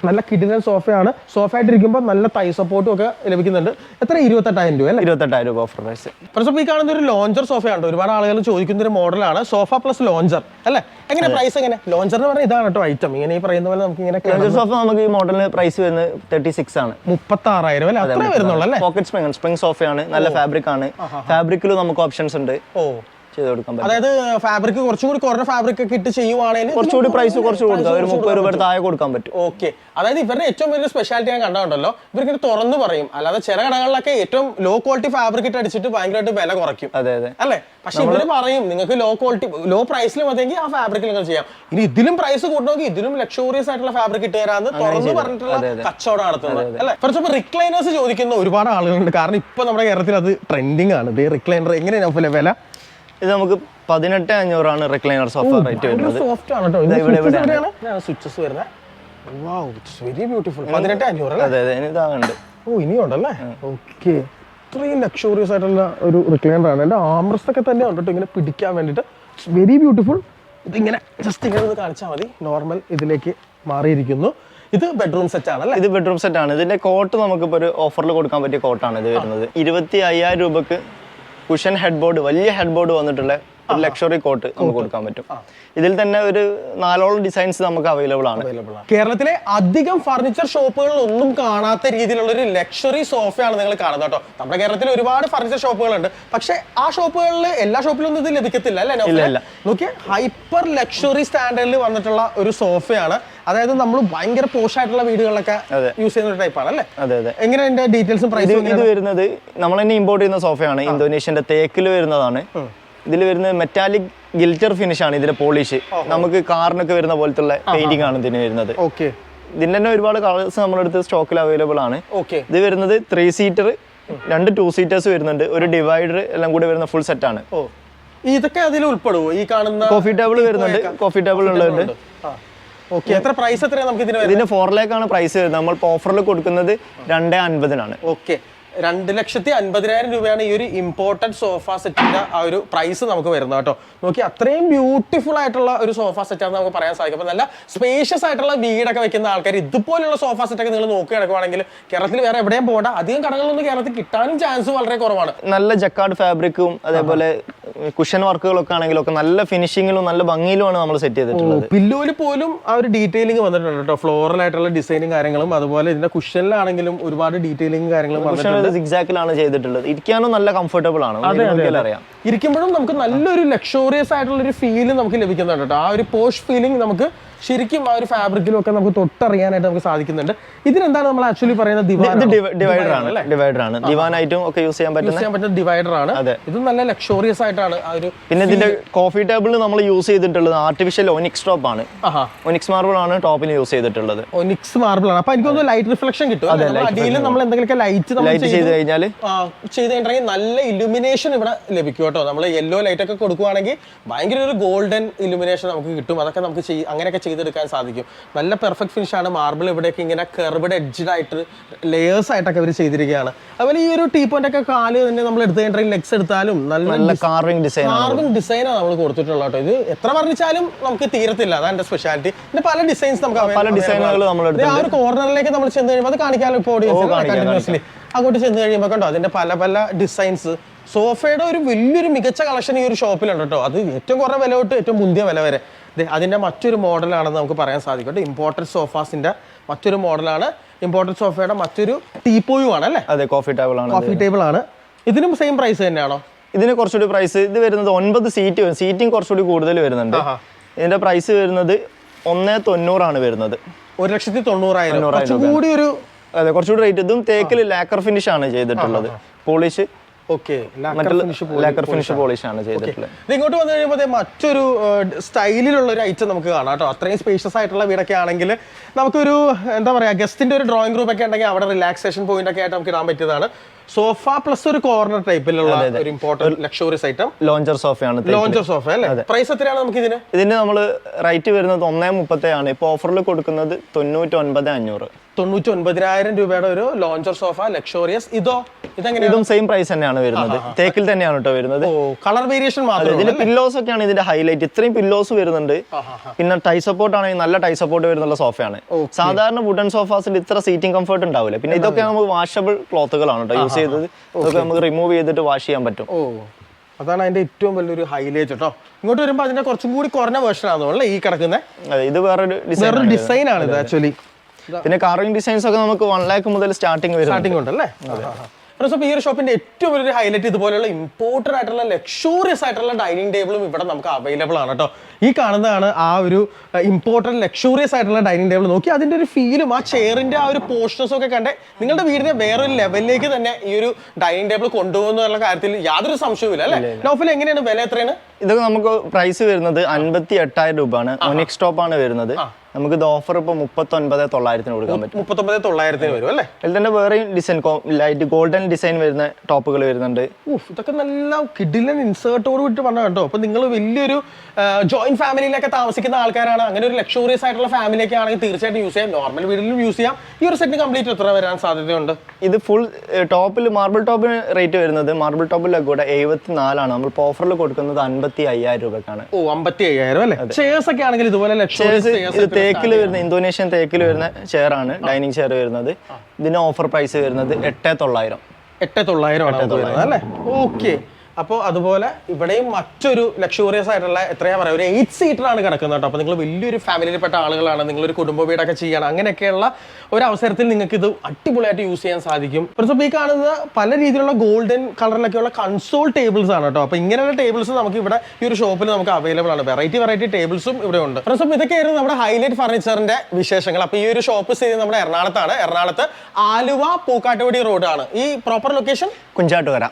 നല്ല കിടിലൻ സോഫയാണ്. സോഫ ആയിട്ട് ഇരിക്കുമ്പോൾ നല്ല തൈ സപ്പോർട്ടും ഒക്കെ ലഭിക്കുന്നുണ്ട്. എത്ര? 28,000 രൂപ അല്ലേ? 28,000 രൂപ ഓഫർ പ്രൈസ്. പ്രസപ്പ്, ഈ കാണുന്ന ഒരു ലോഞ്ചർ സോഫയാണ്. ഒരുപാട് ആളുകൾ ചോദിക്കുന്ന ഒരു മോഡലാണ്. സോഫ പ്ലസ് ലോഞ്ചർ അല്ലേ? എങ്ങനെ പ്രൈസ്? എങ്ങനെ ലോഞ്ചർ എന്ന് പറഞ്ഞാൽ ഇതാണ് കേട്ടോ ഐറ്റം. ഇങ്ങനെ ഈ പറയുന്ന പോലെ നമുക്ക് ഇങ്ങനെ സോഫ നമുക്ക് ഈ മോഡലിന് പ്രൈസ് വരുന്നത് 36 ആണ്. 36,000 അല്ലേ? അത്രേ വരുന്നുള്ളൂ അല്ലേ? പോക്കറ്റ് സ്പ്രിംഗ് സോഫയാണ്. നല്ല ഫാബ്രിക് ആണ്. ഫാബ്രിക്കിലും നമുക്ക് ഓപ്ഷൻസ് ഉണ്ട്. ചെയ്ത് കൊടുക്കാൻ പറ്റും. അതായത് ഫാബ്രിക് കുറച്ചുകൂടി കുറഞ്ഞ ഫാബ്രിക് ഒക്കെ ഇട്ട് ചെയ്യുവാണെങ്കിൽ കുറച്ചുകൂടി പ്രൈസ് കുറച്ച് കൊടുക്കാം. ഒരു 30 രൂപ താഴെ കൊടുക്കാൻ പറ്റും. ഓക്കെ. അതായത് ഇവരുടെ ഏറ്റവും വലിയ സ്പെഷ്യാലിറ്റി ഞാൻ കണ്ടോ, ഇവർക്ക് തുറന്നു പറയും. അല്ലാതെ ചില കടകളിലൊക്കെ ഏറ്റവും ലോ ക്വാളിറ്റി ഫാബ്രിക് ഇട്ട് അടിച്ചിട്ട് ഭയങ്കരമായിട്ട് വില കുറയ്ക്കും. അതെ അല്ലേ? പക്ഷെ ഇവര് പറയും നിങ്ങൾക്ക് ലോ ക്വാളിറ്റി ലോ പ്രൈസിൽ മതിയെങ്കിൽ ആ ഫാബ്രിക്കിൽ നിങ്ങൾ ചെയ്യാം. ഇനി ഇതിലും പ്രൈസ് കൂട്ടണമെങ്കിൽ ഇതിലും ലക്ഷൂറിയസ് ആയിട്ടുള്ള ഫാബ്രിക് ഇട്ട് തരാന്ന് തുറന്നു പറഞ്ഞിട്ടുള്ള കച്ചവടം നടത്തുന്നത് അല്ലേ? കുറച്ചപ്പോൾ റിക്ലൈനേഴ്സ് ചോദിക്കുന്ന ഒരുപാട് ആളുകളുണ്ട്. കാരണം ഇപ്പൊ നമ്മുടെ കേരളത്തിൽ അത് ട്രെൻഡിങ് ആണ്. റിക്ലൈനർ എങ്ങനെയാണ് വില? ഇത് നമുക്ക് 18,500 ആണ് റിക്ലൈനർ സോഫ റേറ്റ് വരുന്നത്. സോഫ്റ്റ് ആണ് കേട്ടോ. സ്വിച്ചസ് വരുന്നത്. Wow, it's very beautiful. 18,500 അല്ലേ? അതെ ഇതാവുണ്ട്. ഇനിയും ഉണ്ടല്ലേ? ഓക്കെ. ഇത്രയും ലക്ഷൂറിയസ് ആയിട്ടുള്ള ഒരു റിക്ലൈനർ ആണ്. എൻ്റെ ആംറസ്റ്റ് ഒക്കെ തന്നെ ഉണ്ട് കേട്ടോ, ഇങ്ങനെ പിടിക്കാൻ വേണ്ടിയിട്ട്. It's very beautiful. ഇതിങ്ങനെ ജസ്റ്റ് ഇങ്ങനെ ഒന്ന് കാണിച്ചാൽ മതി. നോർമൽ ഇതിലേക്ക് മാറിയിരിക്കുന്നു. ഇത് ബെഡ്റൂം സെറ്റ് ആണല്ലേ? ഇത് ബെഡ്റൂം സെറ്റ് ആണ്. ഇതിന്റെ കോട്ട് നമുക്കിപ്പോൾ ഒരു ഓഫറിൽ കൊടുക്കാൻ പറ്റിയ കോട്ടാണ് ഇത് വരുന്നത്. 25,000 രൂപക്ക് കുഷൻ ഹെഡ് ബോർഡ്, വലിയ ഹെഡ് ബോർഡ് വന്നിട്ടുള്ള ഒരു ലക്ഷറി കോട്ട് നമുക്ക് കൊടുക്കാൻ പറ്റും. ഇതിൽ തന്നെ ഒരു 4ഓളം ഡിസൈൻസ് നമുക്ക് അവൈലബിൾ ആണ്. കേരളത്തിലെ അധികം ഫർണിച്ചർ ഷോപ്പുകളിൽ ഒന്നും കാണാത്ത രീതിയിലുള്ള ഒരു ലക്ഷറി സോഫയാണ് നിങ്ങൾ കാണുന്നത് കേട്ടോ. നമ്മുടെ കേരളത്തിൽ ഒരുപാട് ഫർണിച്ചർ ഷോപ്പുകളുണ്ട്. പക്ഷെ ആ ഷോപ്പുകളിൽ എല്ലാ ഷോപ്പിലൊന്നും ഇത് ലഭിക്കത്തില്ല അല്ലേ? നോക്കിയേ, ഹൈപ്പർ ലക്ഷറി സ്റ്റാൻഡേർഡിൽ വന്നിട്ടുള്ള ഒരു സോഫയാണ്. അതായത് നമ്മൾ ഭയങ്കര പോഷായിട്ടുള്ള വീടുകളിലൊക്കെ യൂസ് ചെയ്യുന്ന ഒരു ടൈപ്പാണ് അല്ലേ? അതെ. എങ്ങനെ അതിന്റെ ഡീറ്റെയിൽസും പ്രൈസും? ഇത് വരുന്നത് നമ്മൾ തന്നെ ഇമ്പോർട്ട് ചെയ്യുന്ന സോഫയാണ്. ഇന്തോനേഷ്യന്റെ തേക്കിൽ വരുന്നതാണ്. ഇതിൽ വരുന്നത് മെറ്റാലിക് ഗിൽറ്റർ ഫിനിഷ് ആണ് ഇതിന്റെ പോളിഷ്. നമുക്ക് കാറിനൊക്കെ വരുന്ന പോലത്തെ പെയിന്റിംഗ് ആണ് ഇതിന് വരുന്നത്. ഓക്കെ. ഇതിന്റെ തന്നെ ഒരുപാട് കളേഴ്സ് നമ്മുടെ അടുത്ത് സ്റ്റോക്കിൽ അവൈലബിൾ ആണ്. ഓക്കെ. ഇത് വരുന്നത് 3 സീറ്റർ, 2 2 സീറ്റേഴ്സ് വരുന്നുണ്ട്, ഒരു ഡിവൈഡർ എല്ലാം കൂടി വരുന്ന ഫുൾ സെറ്റ് ആണ്. ഇതൊക്കെ അതിൽ ഉൾപ്പെടുവോ? ഈ കാണുന്ന കോഫി ടേബിൾ വരുന്നുണ്ട്. കോഫി ടേബിൾ ഉള്ളതുണ്ട്. ഓക്കെ. എത്ര പ്രൈസ് എത്രയാണ് നമുക്ക് ഇതിന് 4 lakh ആണ് പ്രൈസ് വരുന്നത്. നമ്മൾ ഓഫറിൽ കൊടുക്കുന്നത് 2,50,000 ഓക്കെ. 2,50,000 രൂപയാണ് ഈ ഒരു ഇമ്പോർട്ടഡ് സോഫ സെറ്റിന്റെ ആ ഒരു പ്രൈസ് നമുക്ക് വരുന്നത് കേട്ടോ. നോക്കി, അത്രയും ബ്യൂട്ടിഫുൾ ആയിട്ടുള്ള ഒരു സോഫ സെറ്റാണ് നമുക്ക് പറയാൻ സാധിക്കും. അപ്പോൾ നല്ല സ്പേഷ്യസ് ആയിട്ടുള്ള വീടൊക്കെ വെക്കുന്ന ആൾക്കാർ ഇതുപോലുള്ള സോഫ സെറ്റൊക്കെ നിങ്ങൾ നോക്കി കിടക്കുവാണെങ്കിൽ കേരളത്തിൽ വേറെ എവിടെയും പോകണ്ട. അധികം കടകളിലൊന്നും കേരളത്തിൽ കിട്ടാനും ചാൻസ് വളരെ കുറവാണ്. നല്ല ജക്കാർഡ് ഫാബ്രിക്കും അതേപോലെ കുഷൻ വർക്കുകളൊക്കെ ആണെങ്കിലും നല്ല ഫിനിഷിങ്ങിലും നല്ല ഭംഗിയിലുമാണ് നമ്മൾ സെറ്റ് ചെയ്തിട്ടുള്ളത്. പില്ലോയിൽ പോലും ആ ഒരു ഡീറ്റെയിലിംഗ് വന്നിട്ടുണ്ട് കേട്ടോ. ഫ്ലോറൽ ആയിട്ടുള്ള ഡിസൈനും കാര്യങ്ങളും, അതുപോലെ ഇതിന്റെ കുഷനിലാണെങ്കിലും ഒരുപാട് ഡീറ്റെയിലിംഗ് കാര്യങ്ങളും വന്നിട്ടുണ്ട്. സിഗ്സാക്കിലാണ് ചെയ്തിട്ടുള്ളത്. ഇരിക്കാനും നല്ല കംഫർട്ടബിൾ ആണ്. അറിയാം, ഇരിക്കുമ്പോഴും നമുക്ക് നല്ലൊരു ലക്ഷൂറിയസ് ആയിട്ടുള്ള ഒരു ഫീൽ നമുക്ക് ലഭിക്കുന്നുണ്ട് കേട്ടോ. ആ ഒരു പോഷ് ഫീലിംഗ് നമുക്ക് ശരിക്കും ആ ഒരു ഫാബ്രിക്കിലും ഒക്കെ നമുക്ക് തൊട്ടറിയാനായിട്ട് നമുക്ക് സാധിക്കുന്നുണ്ട്. ഇതിനെന്താണ് നമ്മൾ ആക്ച്വലി പറയുന്നത്? ഡിവൈഡർ ആണ്. ദിവാനായിട്ടും ഒക്കെ യൂസ് ചെയ്യാൻ പറ്റുന്ന ഡിവൈഡർ ആണ്. ഇത് നല്ല ലക്ഷറിയസ് ആയിട്ടാണ് ആ ഒരു. പിന്നെ ഇതിന്റെ കോഫി ടേബിളിൽ നമ്മൾ യൂസ് ചെയ്തിട്ടുള്ളത് ആർട്ടിഫിഷ്യൽ ഒനിക്സ് ടോപ്പ് ആണ്. ഒനിക്സ് മാർബിൾ ആണ് ടോപ്പിൽ യൂസ് ചെയ്തിട്ടുള്ളത്. ഒനിക്സ് മാർബിൾ ആണ്. അപ്പൊ എനിക്കൊന്ന് ലൈറ്റ് റിഫ്ലക്ഷൻ കിട്ടും. അടിയിൽ നമ്മൾ എന്തെങ്കിലും ലൈറ്റ് ചെയ്ത് കഴിഞ്ഞാൽ നല്ല ഇലുമിനേഷൻ ഇവിടെ ലഭിക്കും കേട്ടോ. നമ്മൾ യെല്ലോ ലൈറ്റ് ഒക്കെ കൊടുക്കുവാണെങ്കിൽ ഭയങ്കര ഒരു ഗോൾഡൻ ഇലുമിനേഷൻ നമുക്ക് കിട്ടും. അതൊക്കെ നമുക്ക് അങ്ങനെയൊക്കെ ചെയ്തെടുക്കാൻ സാധിക്കും. നല്ല പെർഫെക്റ്റ് ഫിനിഷ് ആണ്. മാർബിൾ ഇവിടെയൊക്കെ ഇങ്ങനെ കർവ്ഡ് എഡ്ജഡ് ആയിട്ട് ലേയേഴ്സ് ആയിട്ടൊക്കെ അവർ ചെയ്തിരിക്കുകയാണ്. അതുപോലെ ഈ ഒരു ടീ പോയിന്റ് ഒക്കെ കാല് തന്നെ നമ്മൾ എടുത്തു കഴിഞ്ഞിട്ടുണ്ടെങ്കിൽ ലെഗ്സ് എടുത്താലും നല്ല കാർവിംഗ് ഡിസൈനാണ് നമ്മൾ കൊടുത്തിട്ടുള്ളത് കേട്ടോ. ഇത് എത്ര പറഞ്ഞാലും നമുക്ക് തീരത്തില്ല. അതാണ് എന്റെ സ്പെഷ്യാലിറ്റി. പിന്നെ പല ഡിസൈൻസ് നമുക്ക് പല ഡിസൈനുകൾ നമ്മൾ ആ ഒരു കോർണറിലേക്ക് നമ്മൾ ചെന്ന് കഴിയുമ്പോൾ അത് കാണിക്കാമല്ലോ. ഇപ്പോൾ ഓഡിയൻസ് അങ്ങോട്ട് ചെന്ന് കഴിയുമ്പോൾ കണ്ടോ അതിന്റെ പല പല ഡിസൈൻസ്. സോഫയുടെ ഒരു വലിയൊരു മികച്ച കളക്ഷൻ ഈ ഒരു ഷോപ്പിലുണ്ട് കേട്ടോ. അത് ഏറ്റവും കുറഞ്ഞ വില തൊട്ട് ഏറ്റവും മുന്തിയ വില വരെ. അതിന്റെ മറ്റൊരു മോഡലാണെന്ന് നമുക്ക് പറയാൻ സാധിക്കും. ഇമ്പോർട്ടഡ് സോഫാസിന്റെ മറ്റൊരു മോഡലാണ്. ഇമ്പോർട്ടഡ് സോഫയുടെ മറ്റൊരു ടീപ്പോയും ആണ് അല്ലേ? അതെ, കോഫി ടേബിൾ ആണ്. ഇതിനും സെയിം പ്രൈസ് തന്നെയാണോ? ഇതിന് കുറച്ചുകൂടി പ്രൈസ് ഇത് വരുന്നത് 9 സീറ്റ് വരും. സീറ്റിംഗ് കുറച്ചുകൂടി കൂടുതൽ വരുന്നുണ്ട്. ഇതിന്റെ പ്രൈസ് വരുന്നത് 1,90,000 വരുന്നത്. 1,90,000 കൂടി ഒരു. അതെ, കുറച്ചുകൂടി റേറ്റ്. ഇതും തേക്കിൽ ലാക്കർ ഫിനിഷ് ആണ് ചെയ്തിട്ടുള്ളത്. പോളിഷ് ലാക്കർ ഫിനിഷ് പോളിഷ് ആണ് ചെയ്തിട്ടുള്ളത്. ഇങ്ങോട്ട് വന്നു കഴിയുമ്പോൾ മറ്റൊരു സ്റ്റൈലിലുള്ള ഒരു ഐറ്റം നമുക്ക് കാണാം കേട്ടോ. അത്രയും സ്പേഷ്യസ് ആയിട്ടുള്ള വീടൊക്കെ ആണെങ്കിൽ നമുക്കൊരു എന്താ പറയാ ഗസ്റ്റിന്റെ ഒരു ഡ്രോയിങ് റൂം ഒക്കെ ഉണ്ടെങ്കിൽ അവിടെ റിലാക്സേഷൻ പോയിന്റ് ഒക്കെ ആയിട്ട് നമുക്ക് ഇടാൻ പറ്റിയതാണ്. സോഫ പ്ലസ് ഒരു കോർണർ ടൈപ്പിലുള്ള ഒരു ഇമ്പോർട്ടന്റ് ലക്ഷറിയസ് ഐറ്റം ലോഞ്ചർ സോഫയാണ്. അല്ലേ? പ്രൈസ് എത്രയാണ് നമുക്ക് ഇതിന് നമ്മൾ റേറ്റ് വരുന്നത് 1,30,000 ആണ്. ഇപ്പൊ ഓഫറിൽ കൊടുക്കുന്നത് 99,500. 99,000 രൂപയുടെ ഒരു ലോഞ്ചർ സോഫ ലക്ഷറിയസ്. ഇതും സെയിം പ്രൈസ് തന്നെയാണ് വരുന്നത്. തേക്കിൽ തന്നെയാണ് കേട്ടോ വരുന്നത്. കളർ വേരിയേഷൻ മാത്രമേ. ഇതിന്റെ പില്ലോസ് ഒക്കെയാണ് ഇതിന്റെ ഹൈലൈറ്റ്. ഇത്രയും പില്ലോസ് വരുന്നുണ്ട്. പിന്നെ ടൈ സപ്പോർട്ട് ആണെങ്കിൽ നല്ല ടൈ സപ്പോർട്ട് വരുന്നുള്ള സോഫയാണ്. സാധാരണ വുഡൻ സോഫാസിൽ ഇത്ര സീറ്റിംഗ് കംഫർട്ട് ഉണ്ടാവില്ല. പിന്നെ ഇതൊക്കെ നമുക്ക് വാഷബിൾ ക്ലോത്തുകളാണ് കേട്ടോ യൂസ് ചെയ്തത്. ഇതൊക്കെ നമുക്ക് റിമൂവ് ചെയ്തിട്ട് വാഷ് ചെയ്യാൻ പറ്റും. അതാണ് അതിന്റെ ഏറ്റവും വലിയൊരു ഹൈലൈറ്റ് കേട്ടോ. ഇങ്ങോട്ട് വരുമ്പോൾ അതിന്റെ കുറച്ചും കൂടി കുറഞ്ഞ വേർഷൻ ആണെന്നുള്ളത് ഈ കിടക്കുന്നത്. ഇത് വേറൊരു ഡിസൈൻ ആണ് ഇത് ആക്ച്വലി. പിന്നെ കാർവിംഗ് ഡിസൈൻസ് ഒക്കെ നമുക്ക് 1 lakh മുതൽ സ്റ്റാർട്ടിംഗ് ഉണ്ടല്ലേ? ഈ ഒരു ഷോപ്പിന്റെ ഏറ്റവും വലിയൊരു ഹൈലൈറ്റ് ഇതുപോലെയുള്ള ഇമ്പോർട്ടഡ് ആയിട്ടുള്ള ലക്ഷറിയസ് ആയിട്ടുള്ള ഡൈനിങ് ടേബിളും ഇവിടെ നമുക്ക് അവൈലബിൾ ആണ് കേട്ടോ. ഈ കാണുന്നതാണ് ആ ഒരു ഇമ്പോർട്ടഡ് ലക്ഷറിയസ് ആയിട്ടുള്ള ഡൈനിങ് ടേബിൾ. നോക്കി അതിന്റെ ഒരു ഫീലും ആ ചെയറിന്റെ ആ ഒരു പോർഷൻസും ഒക്കെ കണ്ടേ നിങ്ങളുടെ വീടിനെ വേറൊരു ലെവലിലേക്ക് തന്നെ ഈ ഒരു ഡൈനിങ് ടേബിൾ കൊണ്ടുപോകുന്ന കാര്യത്തിൽ യാതൊരു സംശയവുമില്ല അല്ലേ? നൗഫൽ, എങ്ങനെയാണ് വില? എത്രയാണ് ഇതൊക്കെ? നമുക്ക് പ്രൈസ് വരുന്നത് 58,000 രൂപയാണ്. ഒനിക്സ് ടോപ്പ് ആണ് വരുന്നത്. നമുക്ക് ഇത് ഓഫർ ഇപ്പൊ 39,900 കൊടുക്കാൻ പറ്റും. 39,900 വരും അല്ലേ? ഇതിന്റെ വേറെയും ഡിസൈൻ ലൈറ്റ് ഗോൾഡൻ ഡിസൈൻ വരുന്ന ടോപ്പുകൾ വരുന്നുണ്ട്. ഇതൊക്കെ നല്ല കിഡിലൻ ഇൻസേർട്ടോട് വിട്ട് പറഞ്ഞ കേട്ടോ. അപ്പൊ നിങ്ങൾ വലിയൊരു ജോയിന്റ് ഫാമിലിയിലൊക്കെ താമസിക്കുന്ന ആൾക്കാരാണ്, അങ്ങനെ ഒരു ലക്ഷറിയസ് ആയിട്ടുള്ള ഫാമിലിയൊക്കെ ആണെങ്കിൽ തീർച്ചയായിട്ടും യൂസ് ചെയ്യാം. നോർമൽ വീട്ടിലും യൂസ് ചെയ്യാം. ഈ ഒരു സെറ്റ് കംപ്ലീറ്റ് എത്ര വരാൻ സാധ്യതയുണ്ട്? ഇത് ഫുൾ ടോപ്പിൽ മാർബിൾ ടോപ്പിന് റേറ്റ് വരുന്നത് മാർബിൾ ടോപ്പിലൊക്കെ കൂടെ 74 ആണ്. നമ്മൾ ഓഫറിൽ കൊടുക്കുന്നത് 55,000 രൂപക്കാണ്. 55,000 അല്ലേ? ചെയർസ് ഒക്കെ ആണെങ്കിൽ ഇതുപോലെ തേക്കിൽ വരുന്ന ഇന്തോനേഷ്യൻ തേക്കിൽ വരുന്ന ചെയർ ആണ് ഡൈനിങ് ചെയർ വരുന്നത്. ഇതിന് ഓഫർ പ്രൈസ് വരുന്നത് 8,900. 8,900 അല്ലേ? ഓക്കെ. അപ്പോൾ അതുപോലെ ഇവിടെയും മറ്റൊരു ലക്ഷറിയസ് ആയിട്ടുള്ള എത്രയാ പറയുക, ഒരു 8 സീറ്റർ ആണ് കിടക്കുന്നത് കേട്ടോ. അപ്പോൾ നിങ്ങൾ വലിയൊരു ഫാമിലിയിൽപ്പെട്ട ആളുകളാണ്, നിങ്ങളൊരു കുടുംബ വീടൊക്കെ ചെയ്യണം, അങ്ങനെയൊക്കെയുള്ള ഒരു അവസരത്തിൽ നിങ്ങൾക്ക് ഇത് അടിപൊളിയായിട്ട് യൂസ് ചെയ്യാൻ സാധിക്കും. ഇപ്പോൾ ഈ കാണുന്നത് പല രീതിയിലുള്ള ഗോൾഡൻ കളറിലൊക്കെയുള്ള കൺസോൾ ടേബിൾസ് ആണ് കേട്ടോ. അപ്പോൾ ഇങ്ങനെയുള്ള ടേബിൾസ് നമുക്ക് ഇവിടെ ഈ ഒരു ഷോപ്പിൽ നമുക്ക് അവൈലബിൾ ആണ്. വെറൈറ്റി ടേബിൾസും ഇവിടെ ഉണ്ട്. ഫ്രണ്ട്സ്, ഇതൊക്കെയായിരുന്നു നമ്മുടെ ഹൈലൈറ്റ് ഫർണിച്ചറിന്റെ വിശേഷങ്ങൾ. അപ്പോൾ ഈ ഒരു ഷോപ്പ് സ്ഥിതി ചെയ്യുന്നത് നമ്മുടെ എറണാകുളത്താണ്. എറണാകുളത്ത് ആലുവ പൂക്കാട്ടുപടി റോഡാണ്. ഈ പ്രോപ്പർ ലൊക്കേഷൻ കുഞ്ചാട്ടുകര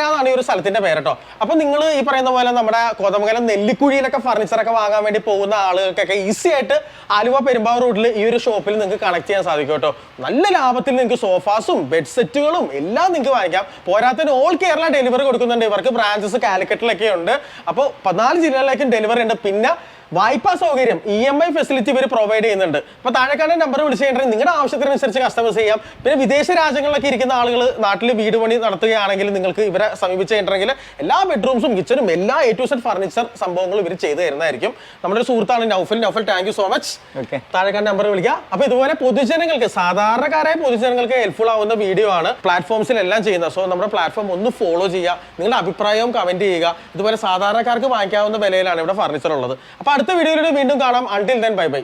എന്നാണ് ഈ ഒരു സ്ഥലത്തിന്റെ പേര് കേട്ടോ. അപ്പൊ നിങ്ങൾ ഈ പറയുന്ന പോലെ നമ്മുടെ കോതമംഗലം നെല്ലിക്കുഴിയിലൊക്കെ ഫർണിച്ചറൊക്കെ വാങ്ങാൻ വേണ്ടി പോകുന്ന ആളുകൾക്കൊക്കെ ഈസി ആയിട്ട് ആലുവ പെരുമ്പാവൂർ റോഡിൽ ഈ ഒരു ഷോപ്പിൽ നിങ്ങൾക്ക് കണക്ട് ചെയ്യാൻ സാധിക്കും കേട്ടോ. നല്ല ലാഭത്തിൽ നിങ്ങൾക്ക് സോഫാസും ബെഡ് സെറ്റുകളും എല്ലാം നിങ്ങൾക്ക് വാങ്ങിക്കാം. പോരാത്തതിന് ഓൾ കേരള ഡെലിവറി കൊടുക്കുന്നുണ്ട്. ഇവർക്ക് ബ്രാഞ്ചസ് കാലിക്കറ്റിലൊക്കെ ഉണ്ട്. അപ്പോൾ 14 ജില്ലകളിലേക്കും ഡെലിവറി ഉണ്ട്. പിന്നെ വായ്പാ സൗകര്യം, EMI ഫെസിലിറ്റി ഇവർ പ്രൊവൈഡ് ചെയ്യുന്നുണ്ട്. അപ്പോൾ താഴെക്കാണ് നമ്പർ വിളിച്ച് കഴിഞ്ഞിട്ടുണ്ടെങ്കിൽ നിങ്ങളുടെ ആവശ്യത്തിനനുസരിച്ച് കസ്റ്റമൈസ് ചെയ്യാം. പിന്നെ വിദേശ രാജ്യങ്ങളിലൊക്കെ ഇരിക്കുന്ന ആളുകൾ നാട്ടിൽ വീട് പണി നടത്തുകയാണെങ്കിൽ നിങ്ങൾക്ക് ഇവരെ സമീപിച്ച് കഴിഞ്ഞിട്ടുണ്ടെങ്കിൽ എല്ലാ ബെഡ്റൂംസും കിച്ചണും എല്ലാ A to Z ഫർണിച്ചർ സംഭവങ്ങളും ഇവർ ചെയ്ത് തരുന്നതായിരിക്കും. നമ്മുടെ ഒരു സുഹൃത്താണ് Naufal. Thank you so much. താഴെക്കാണ് നമ്പർ വിളിക്കുക. അപ്പോൾ ഇതുപോലെ പൊതുജനങ്ങൾക്ക്, സാധാരണക്കാരായ പൊതുജനങ്ങൾക്ക് ഹെൽപ്ഫുൾ ആവുന്ന വീഡിയോ ആണ് പ്ലാറ്റ്ഫോംസിലെല്ലാം ചെയ്യുന്നത്. സോ നമ്മുടെ പ്ലാറ്റ്ഫോം ഒന്ന് ഫോളോ ചെയ്യുക, നിങ്ങളുടെ അഭിപ്രായവും കമന്റ് ചെയ്യുക. ഇതുപോലെ സാധാരണക്കാർക്ക് വാങ്ങിക്കാവുന്ന വിലയിലാണ് ഇവിടെ ഫർണിച്ചർ ഉള്ളത്. അപ്പോൾ അടുത്ത വീഡിയോയിൽ വീണ്ടും കാണാം. Until then bye bye.